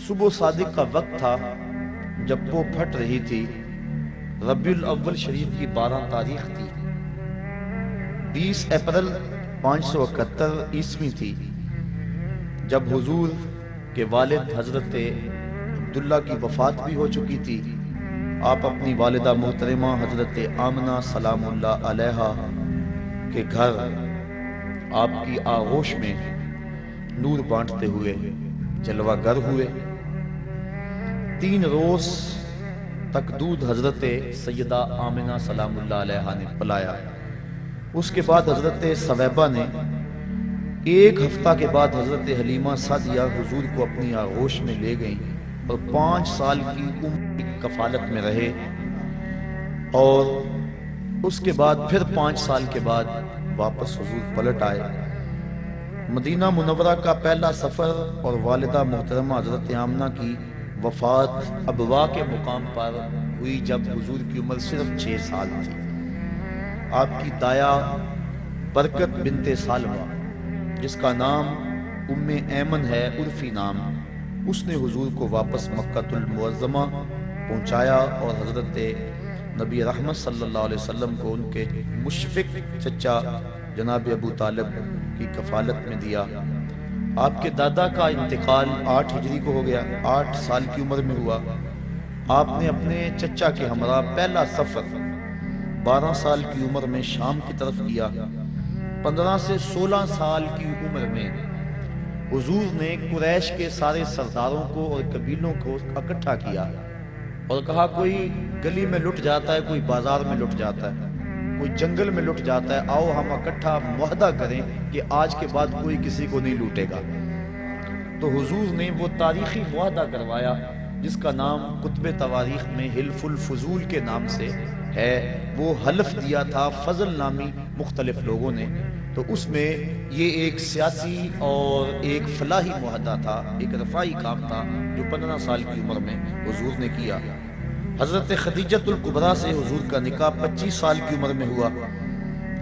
صبح صادق کا وقت تھا جب وہ پھٹ رہی تھی۔ ربیع الاول شریف کی 12 تاریخ تھی۔ 20 اپریل 571 عیسوی تھی جب حضور کے والد حضرت عبداللہ کی وفات بھی ہو چکی تھی۔ آپ اپنی والدہ محترمہ حضرت آمنہ سلام اللہ علیہا کے گھر آپ کی آغوش میں نور بانٹتے ہوئے جلوہ گر ہوئے۔ 3 روز تک دودھ حضرت سیدہ آمنہ سلام اللہ علیہا نے پلایا۔ اس کے بعد حضرت ثویبہ نے 1 ہفتہ کے بعد حضرت حلیمہ سعدیہ حضور کو اپنی آغوش میں لے گئیں اور 5 سال کی عمر کی کفالت میں رہے، اور اس کے بعد پھر 5 سال کے بعد واپس حضور پلٹ آئے۔ مدینہ منورہ کا پہلا سفر اور والدہ محترمہ حضرت آمنہ کی وفات ابوا کے مقام پر ہوئی جب حضور کی عمر صرف 6 سال تھی۔ آپ کی دایا برکت بنت سالمہ، جس کا نام ام ایمن ہے عرفی نام، اس نے حضور کو واپس مکہ المعظمہ پہنچایا اور حضرت نبی رحمت صلی اللہ علیہ وسلم کو ان کے مشفق چچا جناب ابو طالب کی کفالت میں دیا۔ آپ کے دادا کا انتقال 8 ہجری کو ہو گیا، 8 سال کی عمر میں ہوا۔ آپ نے اپنے چچا کے ہمراہ پہلا سفر 12 سال کی عمر میں شام کی طرف کیا۔ 15 سے 16 سال کی عمر میں حضور نے قریش کے سارے سرداروں کو اور قبیلوں کو اکٹھا کیا اور کہا کوئی گلی میں لٹ جاتا ہے، کوئی بازار میں لٹ جاتا ہے، کوئی جنگل میں لٹ جاتا ہے، آؤ ہم اکٹھا معاہدہ کریں کہ آج کے بعد کوئی کسی کو نہیں لوٹے گا۔ تو حضور نے وہ تاریخی معاہدہ کروایا جس کا نام کتب تواریخ میں حلف الفضول کے نام سے ہے۔ وہ حلف دیا تھا فضل نامی مختلف لوگوں نے، تو اس میں یہ ایک سیاسی اور ایک فلاحی معاہدہ تھا، ایک رفاعی کام تھا جو 15 سال کی عمر میں حضور نے کیا۔ حضرت خدیجۃ الکبریٰ سے حضور کا نکاح 25 سال کی عمر میں ہوا۔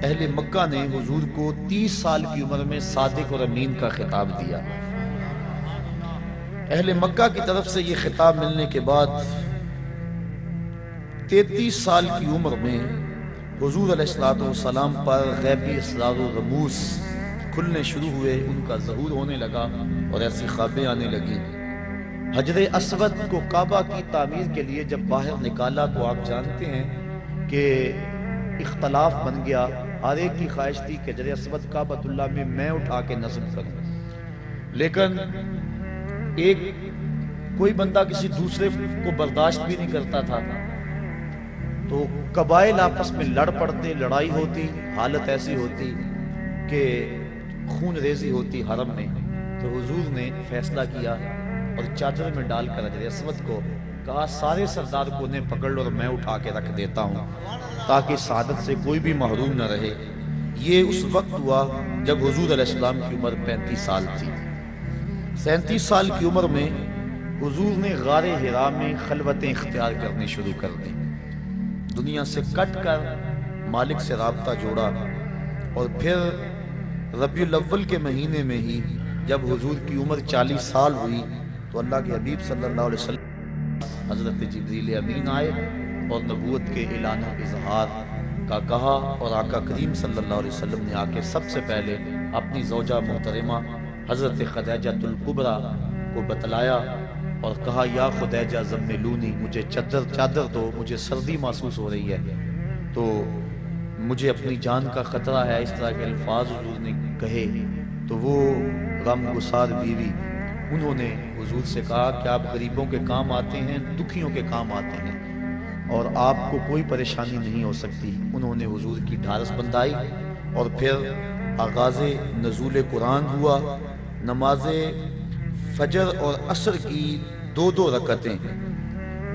اہل مکہ نے حضور کو 30 سال کی عمر میں صادق اور امین کا خطاب دیا۔ اہل مکہ کی طرف سے یہ خطاب ملنے کے بعد 33 سال کی عمر میں حضور علیہ السلام پر غیبی اسرار و رموز کھلنے شروع ہوئے، ان کا ظہور ہونے لگا اور ایسی خوابیں آنے لگیں۔ حجر اسود کو کعبہ کی تعمیر کے لیے جب باہر نکالا تو آپ جانتے ہیں کہ اختلاف بن گیا۔ ہر ایک کی خواہش تھی کہ حجر اسود کعبۃ اللہ میں اٹھا کے نصب کروں، لیکن کوئی بندہ کسی دوسرے کو برداشت بھی نہیں کرتا تھا، تو قبائل آپس میں لڑ پڑتے، لڑائی ہوتی، حالت ایسی ہوتی کہ خون ریزی ہوتی حرم میں۔ تو حضور نے فیصلہ کیا اور چادر میں ڈال کر حجر اسود کو کہا سارے سردار کو انہیں پکڑ لو اور میں اٹھا کے رکھ دیتا ہوں تاکہ سعادت سے کوئی بھی محروم نہ رہے۔ یہ اس وقت ہوا جب حضور علیہ السلام کی عمر 35 سال تھی۔ 37 سال کی عمر میں حضور نے غار حرا میں خلوتیں اختیار کرنی شروع کر دیں، دنیا سے کٹ کر مالک سے رابطہ جوڑا، اور پھر ربیع الاول کے مہینے میں ہی جب حضور کی عمر 40 سال ہوئی تو اللہ کے حبیب صلی اللہ علیہ وسلم حضرت جبریل امین آئے اور نبوت کے اعلان و اظہار کا کہا، اور آقا کریم صلی اللہ علیہ وسلم نے آ کے سب سے پہلے اپنی زوجہ محترمہ حضرت خدیجۃ الکبریٰ کو بتلایا اور کہا یا خدیجہ زملونی، مجھے چادر دو، مجھے سردی محسوس ہو رہی ہے، تو مجھے اپنی جان کا خطرہ ہے۔ اس طرح کے الفاظ حضور نے کہے تو وہ غم گسار بیوی انہوں نے حضور سے کہا کہ آپ غریبوں کے کام آتے ہیں، دکھیوں کے کام آتے ہیں اور آپ کو کوئی پریشانی نہیں ہو سکتی۔ انہوں نے حضور کی ڈھارس بندھائی اور پھر آغاز نزول قرآن ہوا۔ نماز فجر اور عصر کی 2 رکعتیں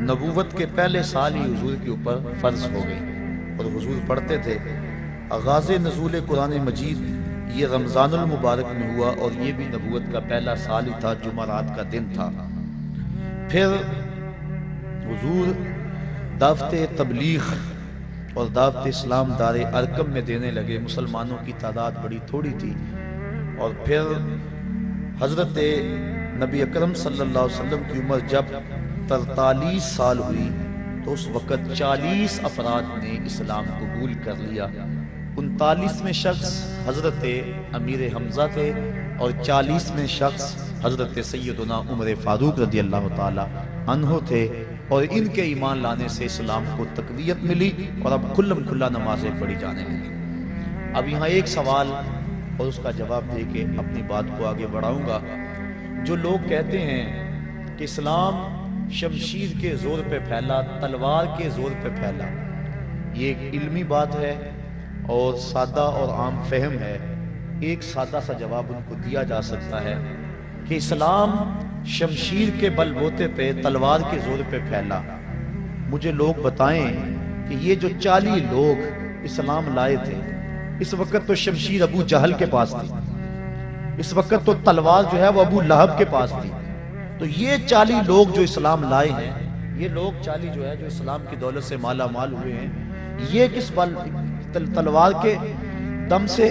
نبوت کے پہلے سال ہی حضور کے اوپر فرض ہو گئی اور حضور پڑھتے تھے۔ آغاز نزول قرآن مجید یہ رمضان المبارک میں ہوا اور یہ بھی نبوت کا پہلا سال ہی تھا، جمعرات کا دن تھا۔ پھر حضور دعوت تبلیغ اور دعوت اسلام دار ارقم میں دینے لگے۔ مسلمانوں کی تعداد بڑی تھوڑی تھی، اور پھر حضرت نبی اکرم صلی اللہ علیہ وسلم کی عمر جب 43 سال ہوئی تو اس وقت 40 افراد نے اسلام قبول کر لیا۔ 39ویں شخص حضرت امیر حمزہ تھے اور 40ویں شخص حضرت سیدنا عمر فاروق رضی اللہ تعالی عنہ تھے، اور ان کے ایمان لانے سے اسلام کو تقویت ملی اور اب کھلم کھلا نمازیں پڑھی جانے لگی۔ اب یہاں ایک سوال اور اس کا جواب دے کے اپنی بات کو آگے بڑھاؤں گا۔ جو لوگ کہتے ہیں کہ اسلام شمشیر کے زور پہ پھیلا، تلوار کے زور پہ پھیلا، یہ ایک علمی بات ہے اور سادہ اور عام فہم ہے۔ ایک سادہ سا جواب ان کو دیا جا سکتا ہے کہ اسلام شمشیر کے بل بوتے پہ، تلوار کے زور پہ پھیلا۔ مجھے لوگ بتائیں کہ یہ جو 40 لوگ اسلام لائے تھے، اس وقت تو شمشیر ابو جہل کے پاس تھی، اس وقت تو تلوار جو ہے وہ ابو لہب کے پاس تھی، تو یہ 40 لوگ جو اسلام لائے ہیں، یہ لوگ 40 جو ہے جو اسلام کی دولت سے مالا مال ہوئے ہیں، یہ کس تلوار کے دم سے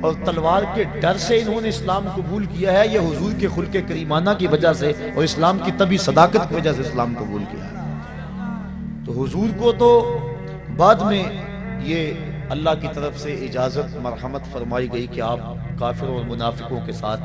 اور تلوار کے ڈر سے انہوں نے اسلام قبول کیا ہے، یہ حضور کے خلق کریمانہ کی وجہ سے اور اسلام کی طبی صداقت کی وجہ سے اسلام قبول کیا ہے؟ تو حضور کو تو بعد میں یہ اللہ کی طرف سے اجازت مرحمت فرمائی گئی کہ آپ کافروں اور منافقوں کے ساتھ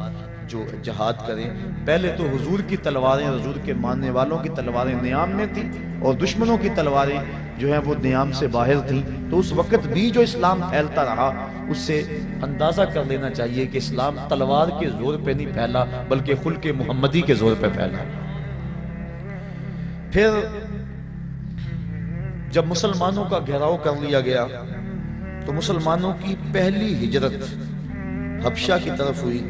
جو جہاد کریں۔ پہلے تو حضور کی تلواریں، حضور کے ماننے والوں کی تلواریں نیام میں تھیں اور دشمنوں کی تلواریں جو ہیں وہ نیام سے باہر تھیں، تو اس وقت بھی جو اسلام پھیلتا رہا اس سے اندازہ کر لینا چاہیے کہ اسلام تلوار کے زور پہ نہیں پھیلا بلکہ خلق محمدی کے زور پہ پھیلا۔ پھر جب مسلمانوں کا گھیراؤ کر لیا گیا تو مسلمانوں کی پہلی ہجرت حبشہ کی طرف ہوئی۔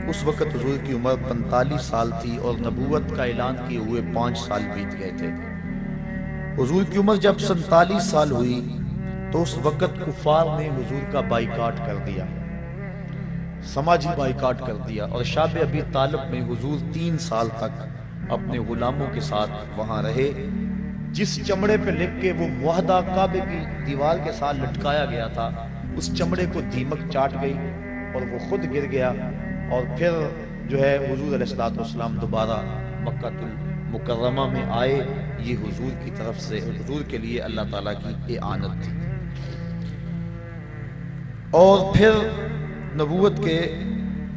اس وقت حضور کی عمر 45 سال تھی اور نبوت کا اعلان کیے ہوئے 5 سال بیت گئے تھے۔ حضور کی عمر جب 47 سال ہوئی تو اس وقت کفار نے حضور کا بائیکاٹ کر دیا، سماجی بائیکاٹ کر دیا، اور شاب ابی طالب میں حضور 3 سال تک اپنے غلاموں کے ساتھ وہاں رہے۔ جس چمڑے پہ لکھ کے وہ معاہدہ کعبے کی دیوار کے ساتھ لٹکایا گیا تھا، اس چمڑے کو دیمک چاٹ گئی اور وہ خود گر گیا، اور پھر جو ہے حضور علیہ الصلوۃ والسلام دوبارہ مکہ المکرمہ میں آئے۔ یہ حضور کی طرف سے، حضور کے لیے اللہ تعالیٰ کی اعانت تھی۔ اور پھر نبوت کے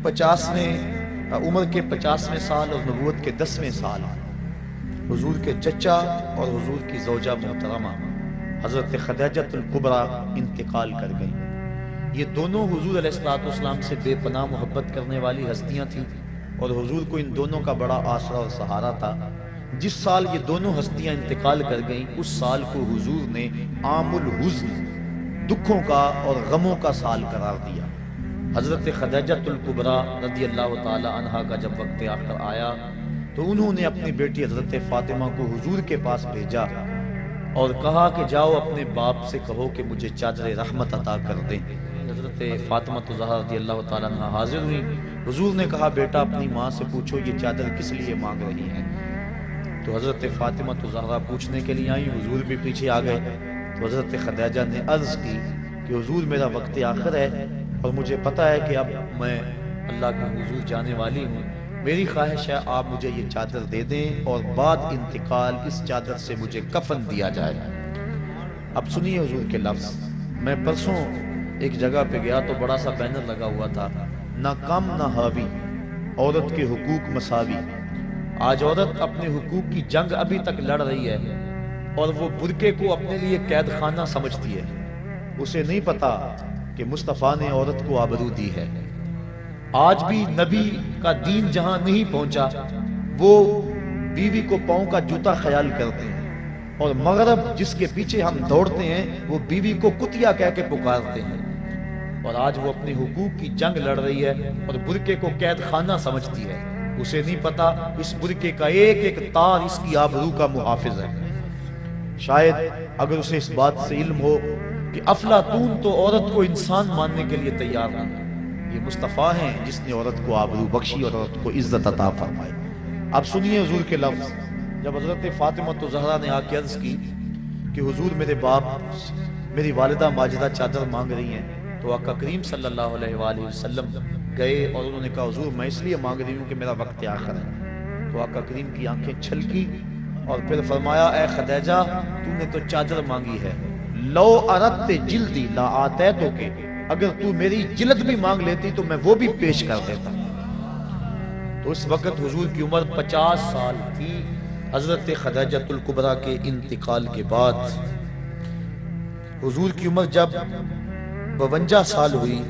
50ویں عمر کے 50ویں سال اور نبوت کے 10ویں سال حضور کے چچا اور حضور کی زوجہ محترمہ حضرت خدیجہ الکبریٰ انتقال کر گئیں۔ یہ دونوں حضور علیہ الصلوۃ والسلام سے بے پناہ محبت کرنے والی ہستیاں تھیں اور حضور کو ان دونوں کا بڑا آسرا اور سہارا تھا۔ جس سال یہ دونوں ہستیاں انتقال کر گئیں اس سال کو حضور نے عام الحزن، دکھوں کا اور غموں کا سال قرار دیا۔ حضرت خدیجہ الکبریٰ رضی اللہ تعالی عنہا کا جب وقت آخر آیا تو انہوں نے اپنی بیٹی حضرت فاطمہ کو حضور کے پاس بھیجا اور کہا کہ جاؤ اپنے باپ سے کہو کہ مجھے چادر رحمت عطا کر دیں۔ حضرت فاطمہ الزہرا رضی اللہ تعالیٰ عنہ حاضر ہوئی۔ حضور نے کہا بیٹا اپنی ماں سے پوچھو یہ چادر کس لیے مانگ رہی ہیں؟ تو حضرت فاطمہ الزہرا پوچھنے کے لیے آئی، حضور بھی پیچھے آ گئے۔ تو حضرت خدیجہ نے عرض کی کہ حضور میرا وقت آخر ہے اور مجھے پتہ ہے کہ اب میں اللہ کے حضور جانے والی ہوں، میری خواہش ہے آپ مجھے یہ چادر دے دیں اور بعد انتقال اس چادر سے مجھے کفن دیا جائے۔ اب سنیے حضور کے لفظ۔ میں پرسوں ایک جگہ پہ گیا تو بڑا سا بینر لگا ہوا تھا، نہ کم نہ حاوی، عورت کے حقوق مساوی۔ آج عورت اپنے حقوق کی جنگ ابھی تک لڑ رہی ہے اور وہ برقعے کو اپنے لیے قید خانہ سمجھتی ہے۔ اسے نہیں پتا کہ مصطفیٰ نے عورت کو آبرو دی ہے۔ آج بھی نبی کا دین جہاں نہیں پہنچا وہ بیوی کو پاؤں کا جوتا خیال کرتے ہیں، اور مغرب جس کے پیچھے ہم دوڑتے ہیں وہ بیوی کو کتیا کہہ کے پکارتے ہیں، اور آج وہ اپنے حقوق کی جنگ لڑ رہی ہے اور برقعے کو قید خانہ سمجھتی ہے۔ اسے نہیں پتا اس برقعے کا ایک ایک تار اس کی آبرو کا محافظ ہے۔ شاید اگر اسے اس بات سے علم ہو کہ افلاطون تو عورت کو انسان ماننے کے لیے تیار نہیں، یہ مصطفیٰ ہیں جس نے عورت کو آبرو بخشی اور عورت کو عزت عطا فرمائی۔ اب سنیے حضور کے لفظ۔ جب حضرت فاطمہ الزہرا نے آ کے عرض کی کہ حضور میرے باپ میری والدہ ماجدہ چادر مانگ رہی ہیں، تو آقا کریم صلی اللہ علیہ وآلہ وسلم گئے اور انہوں نے کہا حضور میں اس لیے مانگ رہی ہوں کہ میرا وقت آخر ہے، تو آقا کریم کی آنکھیں چھلکی اور پھر فرمایا اے خدیجہ تو نے تو چادر مانگی ہے، لو اردت جلدی لا آتیتو کے، اگر تو میری جلد بھی مانگ لیتی تو میں وہ بھی پیش کر دیتا۔ تو اس وقت حضور کی عمر 50 سال تھی۔ حضرت خدیجۃ الکبریٰ کے انتقال کے بعد حضور کی عمر جب 52 سال ہوئی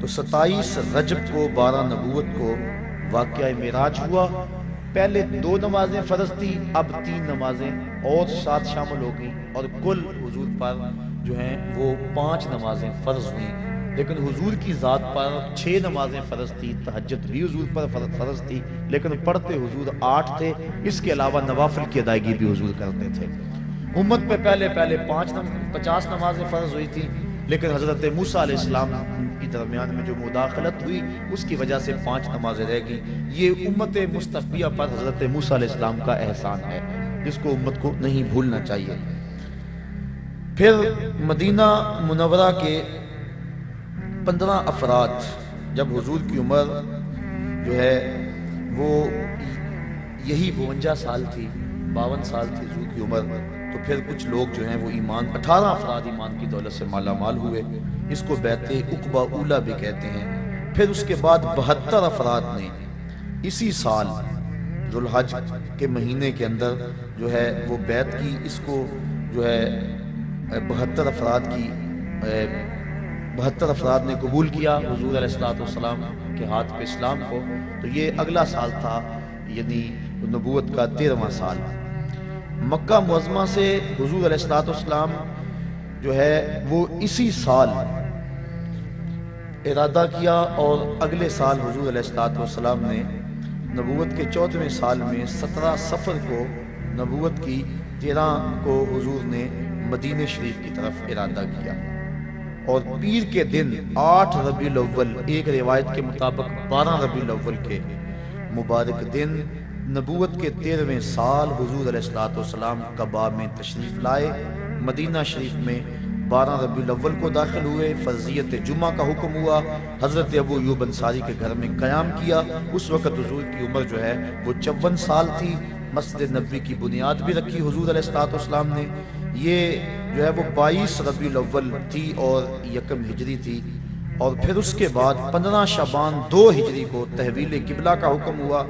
تو 27 رجب کو 12 نبوت کو واقعہ معراج ہوا۔ پہلے 2 نمازیں فرض تھی، اب 3 نمازیں اور ساتھ شامل ہو گئیں، اور کل حضور پر جو ہیں وہ 5 نمازیں فرض ہوئیں۔ لیکن حضور کی ذات پر 6 نمازیں فرض تھی، تہجد بھی حضور پر فرض تھی، لیکن پڑھتے حضور 8 تھے۔ اس کے علاوہ نوافل کی ادائیگی بھی حضور کرتے تھے۔ امت پہ پہلے 50 نمازیں فرض ہوئی تھی، لیکن حضرت موسیٰ علیہ السلام کی درمیان میں جو مداخلت ہوئی اس کی وجہ سے 5 نمازیں رہ گئیں۔ یہ امت مصطفیہ پر حضرت موسیٰ علیہ السلام کا احسان ہے، جس کو امت کو نہیں بھولنا چاہیے۔ پھر مدینہ منورہ کے 15 افراد، جب حضور کی عمر جو ہے وہ یہی 52 سال تھی، 52 سال تھی حضور کی عمر، تو پھر کچھ لوگ جو ہیں وہ 18 افراد ایمان کی دولت سے مالا مال ہوئے۔ اس کو بیعت عقبہ اولیٰ بھی کہتے ہیں۔ پھر اس کے بعد 72 افراد نے اسی سال ذو الحج کے مہینے کے اندر جو ہے وہ بیعت کی۔ اس کو جو ہے 72 افراد نے قبول کیا حضور علیہ السلام کے ہاتھ پہ اسلام کو۔ تو یہ اگلا سال تھا، یعنی نبوت کا 13واں سال۔ مکہ معظمہ سے حضور علیہ السلام جو ہے وہ اسی سال ارادہ کیا، اور اگلے سال حضور علیہ السلام نے نبوت کے 14ویں سال میں 17 صفر کو نبوت کی 13 کو حضور نے مدینہ شریف کی طرف ارادہ کیا، اور پیر کے دن 8 ربیع الاول، ایک روایت کے مطابق 12 ربیع الاول کے مبارک دن نبوت کے 13ویں سال حضور علیہ السلام قباء میں تشریف لائے۔ مدینہ شریف میں 12 ربیع الاول کو داخل ہوئے۔ فرضیت جمعہ کا حکم ہوا، حضرت ابو ایوب انصاری کے گھر میں قیام کیا۔ اس وقت حضور کی عمر جو ہے وہ 54 سال تھی۔ مسجد نبوی کی بنیاد بھی رکھی حضور علیہ السلام نے۔ یہ جو ہے وہ 22 ربیع الاول تھی اور 1 ہجری تھی، اور پھر اس کے بعد 15 شعبان 2 ہجری کو تحویل قبلہ کا حکم ہوا،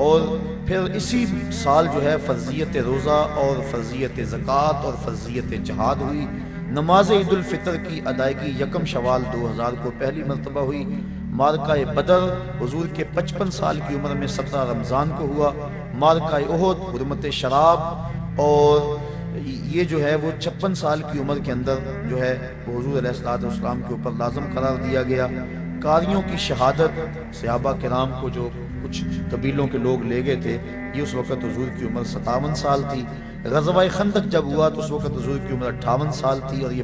اور پھر اسی سال جو ہے فرضیت روزہ اور فرضیت زکوٰۃ اور فرضیت جہاد ہوئی۔ نماز عید الفطر کی ادائیگی 1 شوال 2000 کو پہلی مرتبہ ہوئی۔ معرکہ بدر حضور کے 55 سال کی عمر میں 17 رمضان کو ہوا۔ معرکہ احد حرمت شراب، اور یہ جو ہے وہ 56 سال کی عمر کے اندر جو ہے وہ حضور علیہ السلام کے اوپر لازم قرار دیا گیا۔ قاریوں کی شہادت، صحابہ کرام کو جو کچھ قبیلوں کے لوگ لے گئے تھے، یہ اس وقت حضور کی عمر 57 سال تھی۔ غزوہ خندق جب ہوا تو اس وقت حضور کی عمر 58 سال تھی، اور یہ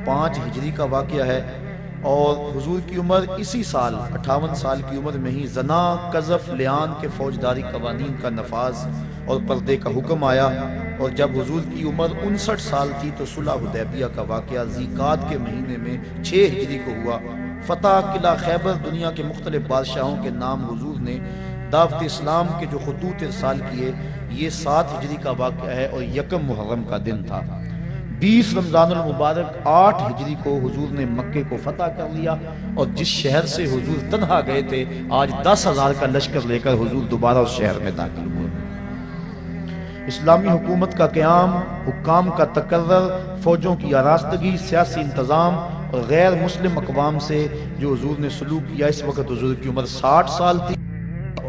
5 ہجری کا واقعہ ہے۔ اور حضور کی عمر اسی سال 58 سال کی عمر میں ہی زنا، قذف، لیان کے فوجداری قوانین کا نفاذ اور پردے کا حکم آیا۔ اور جب حضور کی عمر 59 سال تھی تو صلح حدیبیہ کا واقعہ ذی-قعدہ کے مہینے میں 6 ہجری کو ہوا۔ فتح قلعہ خیبر، دنیا کے مختلف بادشاہوں کے نام حضور نے دعوت اسلام کے جو خطوط ارسال کیے، یہ 7 ہجری کا واقعہ ہے، اور 1 محرم کا دن تھا۔ 20 رمضان المبارک 8 ہجری کو حضور نے مکے کو فتح کر لیا، اور جس شہر سے حضور تنہا گئے تھے آج 10,000 کا لشکر لے کر حضور دوبارہ اس شہر میں داخل ہوئے۔ اسلامی حکومت کا قیام، حکام کا تقرر، فوجوں کی آراستگی، سیاسی انتظام اور غیر مسلم اقوام سے جو حضور نے سلوک کیا۔ اس وقت حضور کی عمر 60 سال تھی،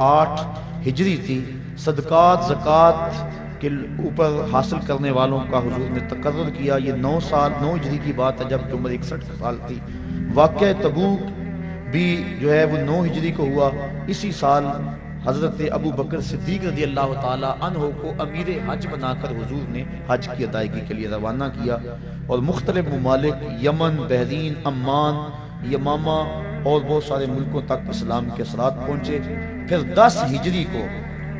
8 ہجری تھی۔ صدقات، زکوٰۃ کے اوپر حاصل کرنے والوں کا حضور نے تقرر کیا۔ یہ 9 ہجری کی بات ہے، جب کہ عمر 61 سال تھی۔ واقعہ تبوک بھی جو ہے وہ 9 ہجری کو ہوا۔ اسی سال حضرت ابو بکر صدیق رضی اللہ تعالی عنہ کو امیر حج بنا کر حضور نے حج کی ادائیگی کے لیے روانہ کیا، اور مختلف ممالک یمن، بحرین، عمان، یمامہ اور بہت سارے ملکوں تک اسلام کے اثرات پہنچے۔ پھر 10 ہجری کو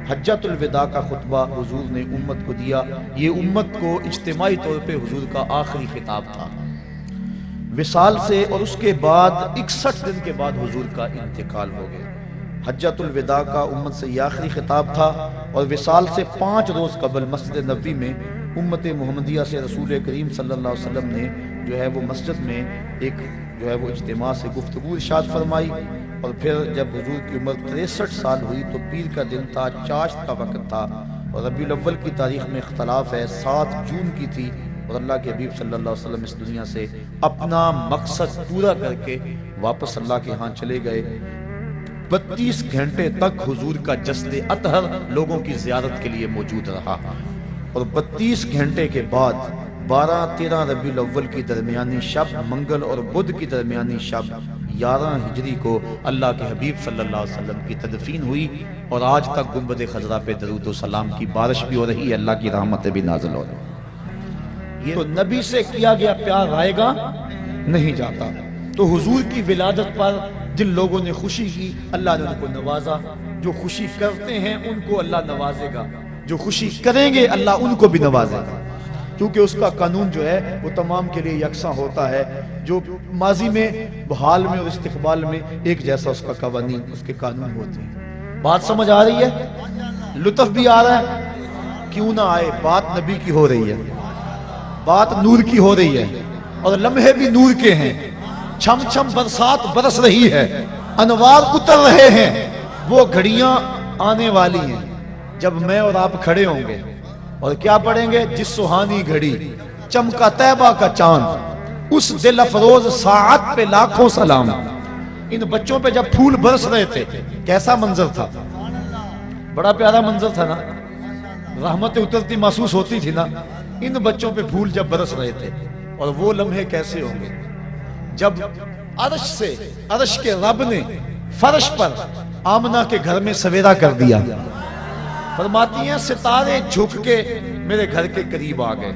حجۃ الوداع کا خطبہ حضور نے امت کو دیا۔ یہ امت کو اجتماعی طور پہ حضور کا آخری خطاب تھا۔ وصال سے اور اس کے بعد 61 دن کے بعد حضور کا انتقال ہو گیا۔ حجۃ الوداع کا امت سے یہ آخری خطاب تھا، اور وصال سے 5 روز قبل مسجد نبوی میں امت محمدیہ سے رسول کریم صلی اللہ علیہ وسلم نے جو ہے وہ مسجد میں ایک جو ہے وہ اجتماع سے گفتگو ارشاد فرمائی، اور پھر جب حضور کی عمر 63 سال ہوئی تو پیر کا دن تھا، چاشت کا وقت تھا، اور ربیع الاول کی تاریخ میں اختلاف ہے، 7 جون کی تھی، اور اللہ کے حبیب صلی اللہ علیہ وسلم اس دنیا سے اپنا مقصد پورا کر کے واپس اللہ کے ہاں چلے گئے۔ 32 گھنٹے تک حضور کا جسد اطہر لوگوں کی زیارت کے لیے موجود رہا، اور 32 گھنٹے کے بعد 12-13 ربیع الاول کی درمیانی شب، منگل اور بدھ کی درمیانی شب 11 ہجری کو اللہ کے حبیب صلی اللہ علیہ وسلم کی تدفین ہوئی، اور آج تک گنبد خضرا پہ درود و سلام کی بارش بھی ہو رہی ہے، اللہ کی رحمتیں بھی نازل ہو رہی ہیں۔ یہ تو نبی سے کیا گیا پیار آئے گا نہیں جاتا، تو حضور کی ولادت پر جن لوگوں نے خوشی کی اللہ نے ان کو نوازا، جو خوشی کرتے ہیں ان کو اللہ نوازے گا، جو خوشی کریں گے اللہ ان کو بھی نوازے گا، کیونکہ اس کا قانون جو ہے وہ تمام کے لیے یکساں ہوتا ہے، جو ماضی میں، حال میں اور استقبال میں ایک جیسا اس کا قوانین، اس کے قانون ہوتے ہیں۔ بات سمجھ آ رہی ہے؟ لطف بھی آ رہا ہے؟ کیوں نہ آئے، بات نبی کی ہو رہی ہے، بات نور کی ہو رہی ہے، اور لمحے بھی نور کے ہیں، چھم چھم برسات برس رہی ہے، انوار اتر رہے ہیں، وہ گھڑیاں آنے والی ہیں جب میں اور آپ کھڑے ہوں گے اور کیا پڑھیں گے؟ جس سہانی گھڑی چمکا طیبہ کا چاند، اس دل افروز ساعت پہ لاکھوں سلام۔ ان بچوں پہ جب پھول برس رہے تھے کیسا منظر تھا؟ بڑا پیارا منظر تھا نا، رحمتیں اترتی محسوس ہوتی تھی نا، ان بچوں پہ پھول جب برس رہے تھے، اور وہ لمحے کیسے ہوں گے جب عرش کے رب نے فرش پر آمنہ کے گھر میں سویرا کر دیا، فرماتی ہیں ستارے جھک کے میرے گھر کے قریب آ گئے،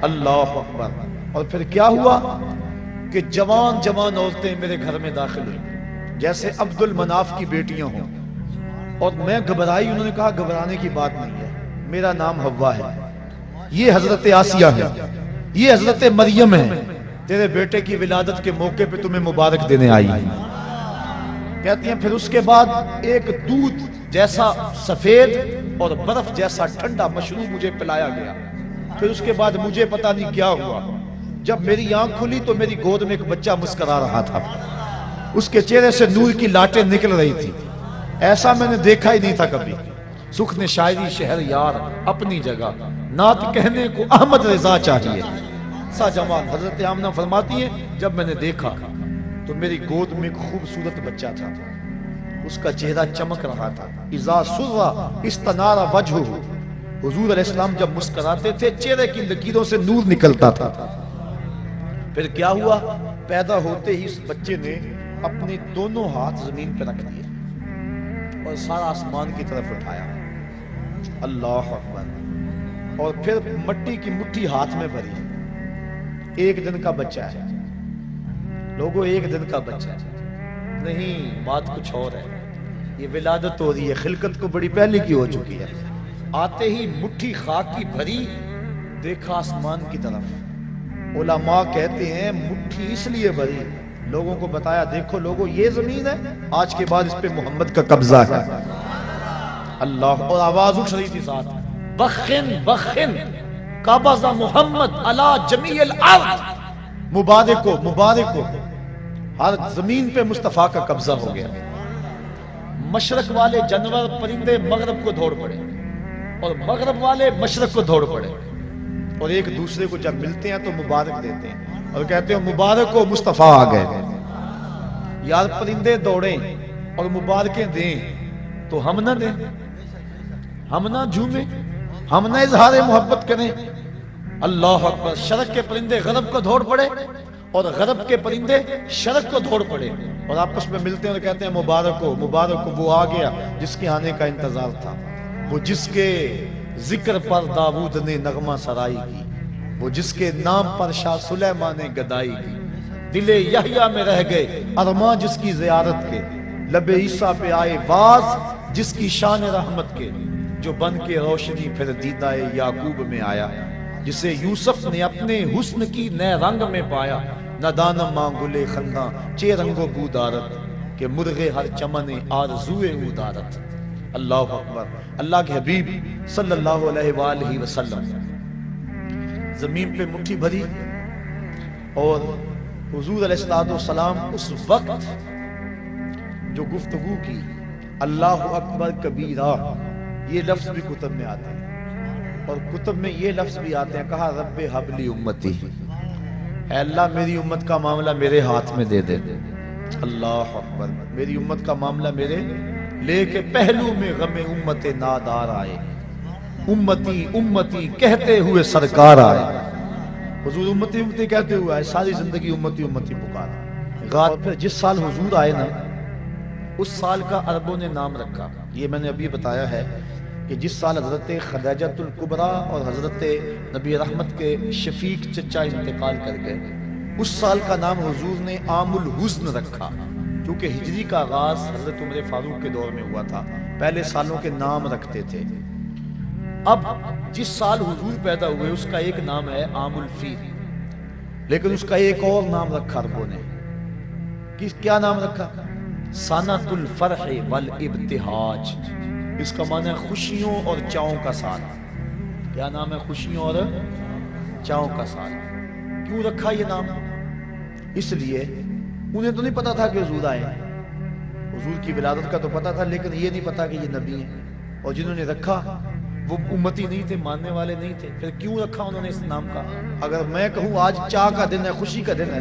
اللہ اکبر۔ اور پھر کیا ہوا کہ جوان جوان عورتیں میرے گھر میں داخل ہوئی، جیسے عبد المناف کی بیٹیاں ہوں، اور میں گھبرائی، انہوں نے کہا گھبرانے کی بات نہیں ہے، میرا نام حوا ہے، یہ حضرت آسیہ ہے، یہ حضرت مریم ہے، تیرے بیٹے کی ولادت کے موقع پہ تمہیں مبارک دینے آئی ہے۔ کہتی ہیں پھر اس کے بعد ایک دودھ جیسا سفید اور برف جیسا ٹھنڈا مشروب مجھے پلایا گیا، پھر اس کے بعد مجھے پتا نہیں کیا ہوا، جب میری آنکھ کھلی تو میری گود میں ایک بچہ مسکرا رہا تھا، اس کے چہرے سے نور کی لاٹیں نکل رہی تھی، ایسا میں نے دیکھا ہی نہیں تھا کبھی۔ سخن شاعری شہر یار اپنی جگہ، نعت کہنے کو احمد رضا چاہیے، سا جمال۔ حضرت آمنہ فرماتی ہیں جب میں نے دیکھا تو میری گود میں ایک خوبصورت بچہ تھا، اس کا چہرہ چمک رہا تھا، اذا سرّ استنار وجہہ، حضور علیہ السلام جب مسکراتے تھے چہرے کی لکیروں سے نور نکلتا تھا۔ پھر کیا ہوا؟ پیدا ہوتے ہی اس بچے نے اپنے دونوں ہاتھ زمین پہ رکھ دیے اور سارا آسمان کی طرف اٹھایا، اللہ اکبر، اور پھر مٹی کی مٹھی ہاتھ میں بھری، ایک دن کا بچہ ہے لوگوں، ایک دن کا بچہ ہے نہیں، بات کچھ اور ہے، یہ ولادت ہو رہی ہے، خلقت کو بڑی پہلے کی ہو چکی ہے۔ آتے ہی مٹھی خاک کی بھری، دیکھا آسمان کی طرف، علماء کہتے ہیں مٹھی اس لیے بھری، لوگوں کو بتایا دیکھو لوگوں یہ زمین ہے، آج کے بعد اس پہ محمد کا قبضہ ہے، اللہ، اور آواز اٹھ رہی تھی ساتھ، بخن بخن قبض محمد علی جمیع الارض، مبارک ہو مبارک ہو، ہر زمین پہ مصطفیٰ کا قبضہ ہو گیا۔ مشرق والے جانور پرندے مغرب کو دوڑ پڑے، اور مغرب والے مشرق کو دوڑ پڑے، اور ایک دوسرے کو جب ملتے ہیں تو مبارک دیتے ہیں اور کہتے ہیں مبارک ہو مصطفیٰ آ گئے۔ یار پرندے دوڑیں اور مبارکیں دیں تو ہم نہ دیں، ہم نہ جھومیں، ہم نہ اظہار محبت کریں، اللہ اکبر۔ شرق کے پرندے غرب کو دوڑ پڑے اور غرب کے پرندے شرق کو دوڑ پڑے، اور آپس میں ملتے ہیں اور کہتے ہیں مبارک ہو مبارک ہو، وہ آ گیا جس کے آنے کا انتظار تھا، وہ جس کے ذکر پر داؤد نے نغمہ سرائی کی، وہ جس کے نام پر شاہ سلیمان نے گدائی کی، دل یحییٰ میں رہ گئے ارماں جس کی زیارت کے، لب عیسیٰ پہ آئے باز جس کی شان رحمت کے، جو بن کے روشنی پھر دیدہ یعقوب میں آیا، جسے یوسف نے اپنے حسن کی نئے رنگ میں پایا، نہ دانم ماں گلے خنداں چے رنگ و بو دارت، کہ مرغے ہر چمن آرزوئے او دارت. اللہ اکبر. اللہ کے حبیب صلی اللہ علیہ وآلہ وسلم زمین پہ مٹھی بھری اور حضور علیہ السلام اس وقت جو گفتگو کی اللہ اکبر کبیرہ، یہ لفظ بھی کتب میں آتے ہیں اور کتب میں یہ لفظ بھی آتے ہیں. کہا رب حبلی امتی، اے اللہ میری امت کا معاملہ میرے ہاتھ میں دے دے. اللہ اکبر. میری امت کا معاملہ میرے لے کے پہلو میں غم امت نادار آئے. امتی امتی کہتے ہوئے سرکار آئے. حضور امتی امتی کہتے ہوئے آئے، ساری زندگی امتی امتی پکارا. غار پھر جس سال حضور آئے نا، اس سال کا عربوں نے نام رکھا. یہ میں نے ابھی بتایا ہے کہ جس سال حضرت خدیجۃ الکبریٰ اور حضرت نبی رحمت کے شفیق چچا انتقال کر گئے، اس سال کا نام حضور نے عام الحزن رکھا، کیونکہ ہجری کا آغاز حضرت عمر فاروق کے دور میں ہوا تھا. پہلے سالوں کے نام رکھتے تھے. اب جس سال حضور پیدا ہوئے اس کا ایک نام ہے عام الفیل، لیکن اس کا ایک اور نام رکھا عربوں نے. کیا نام رکھا؟ سنۃ الفرح والابتہاج. اس کا معنی ہے خوشیوں اور چاؤں کا سال. کیا نام ہے؟ خوشیوں اور چاؤں کا سال. کیوں رکھا یہ نام؟ اس لیے انہیں تو نہیں پتا تھا کہ حضور آئے ہیں. حضور کی ولادت کا تو پتا تھا، لیکن یہ نہیں پتا کہ یہ نبی ہیں. اور جنہوں نے رکھا وہ امتی نہیں تھے، ماننے والے نہیں تھے. پھر کیوں رکھا انہوں نے اس نام کا؟ اگر میں کہوں آج چاہ کا دن ہے، خوشی کا دن ہے،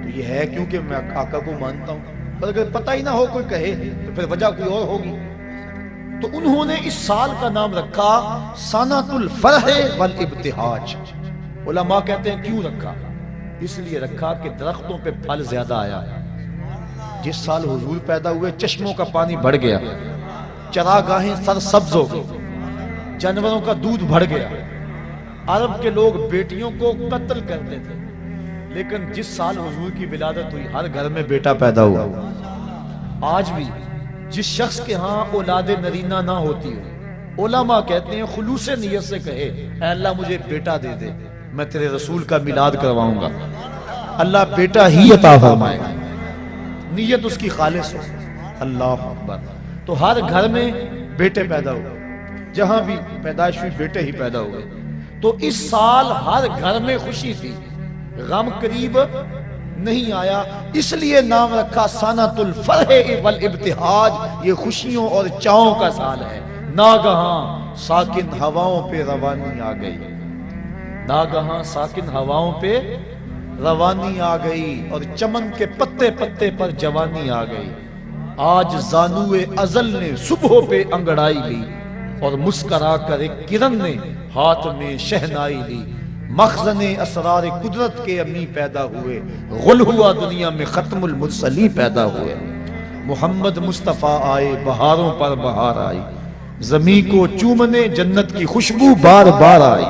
تو یہ ہے کیونکہ میں آقا کو مانتا ہوں. پر اگر پتہ ہی نہ ہو کوئی کہے تو پھر وجہ کوئی اور ہوگی. تو انہوں نے اس سال کا نام رکھا سنۃ الفرح والابتہاج. علماء کہتے ہیں کیوں رکھا؟ اس لیے رکھا کہ درختوں پہ پھل زیادہ آیا. جس سال حضور پیدا ہوئے چشموں کا پانی بڑھ گیا، چراگاہیں سرسبز ہو گئی، جانوروں کا دودھ بڑھ گیا. عرب کے لوگ بیٹیوں کو قتل کرتے تھے، لیکن جس سال حضور کی ولادت ہوئی ہر گھر میں بیٹا پیدا ہوا. آج بھی جس شخص کے ہاں اولاد نرینہ نہ ہوتی ہو، علماء کہتے ہیں خلوص نیت سے کہے اے اللہ مجھے بیٹا دے دے، میں تیرے رسول کا میلاد کرواؤں گا، اللہ بیٹا ہی عطا فرمائے گا. نیت اس کی خالص ہو. اللہ اکبر. تو ہر گھر میں بیٹے پیدا ہوئے، جہاں بھی پیدائش ہوئی بیٹے ہی پیدا ہوئے. تو اس سال ہر گھر میں خوشی تھی، غم قریب نہیں آیا. اس لیے نام رکھا سنۃ الفرح والابتہاج. یہ خوشیوں اور چاؤں کا سال ہے. ناگہاں ساکن ہواؤں پہ روانی آ گئی. ناگہاں ساکن ہواؤں پہ روانی آ گئی اور چمن کے پتے پتے پر جوانی آ گئی. آج زانوئے ازل نے صبح پہ انگڑائی لی اور مسکرا کر ایک کرن نے ہاتھ میں شہنائی لی. مخزن اسرار قدرت کے امی پیدا ہوئے، غل ہوا دنیا میں ختم المرسلی پیدا ہوئے. محمد مصطفیٰ آئے، بہاروں پر بہار آئی، زمین کو چومنے جنت کی خوشبو بار بار آئی.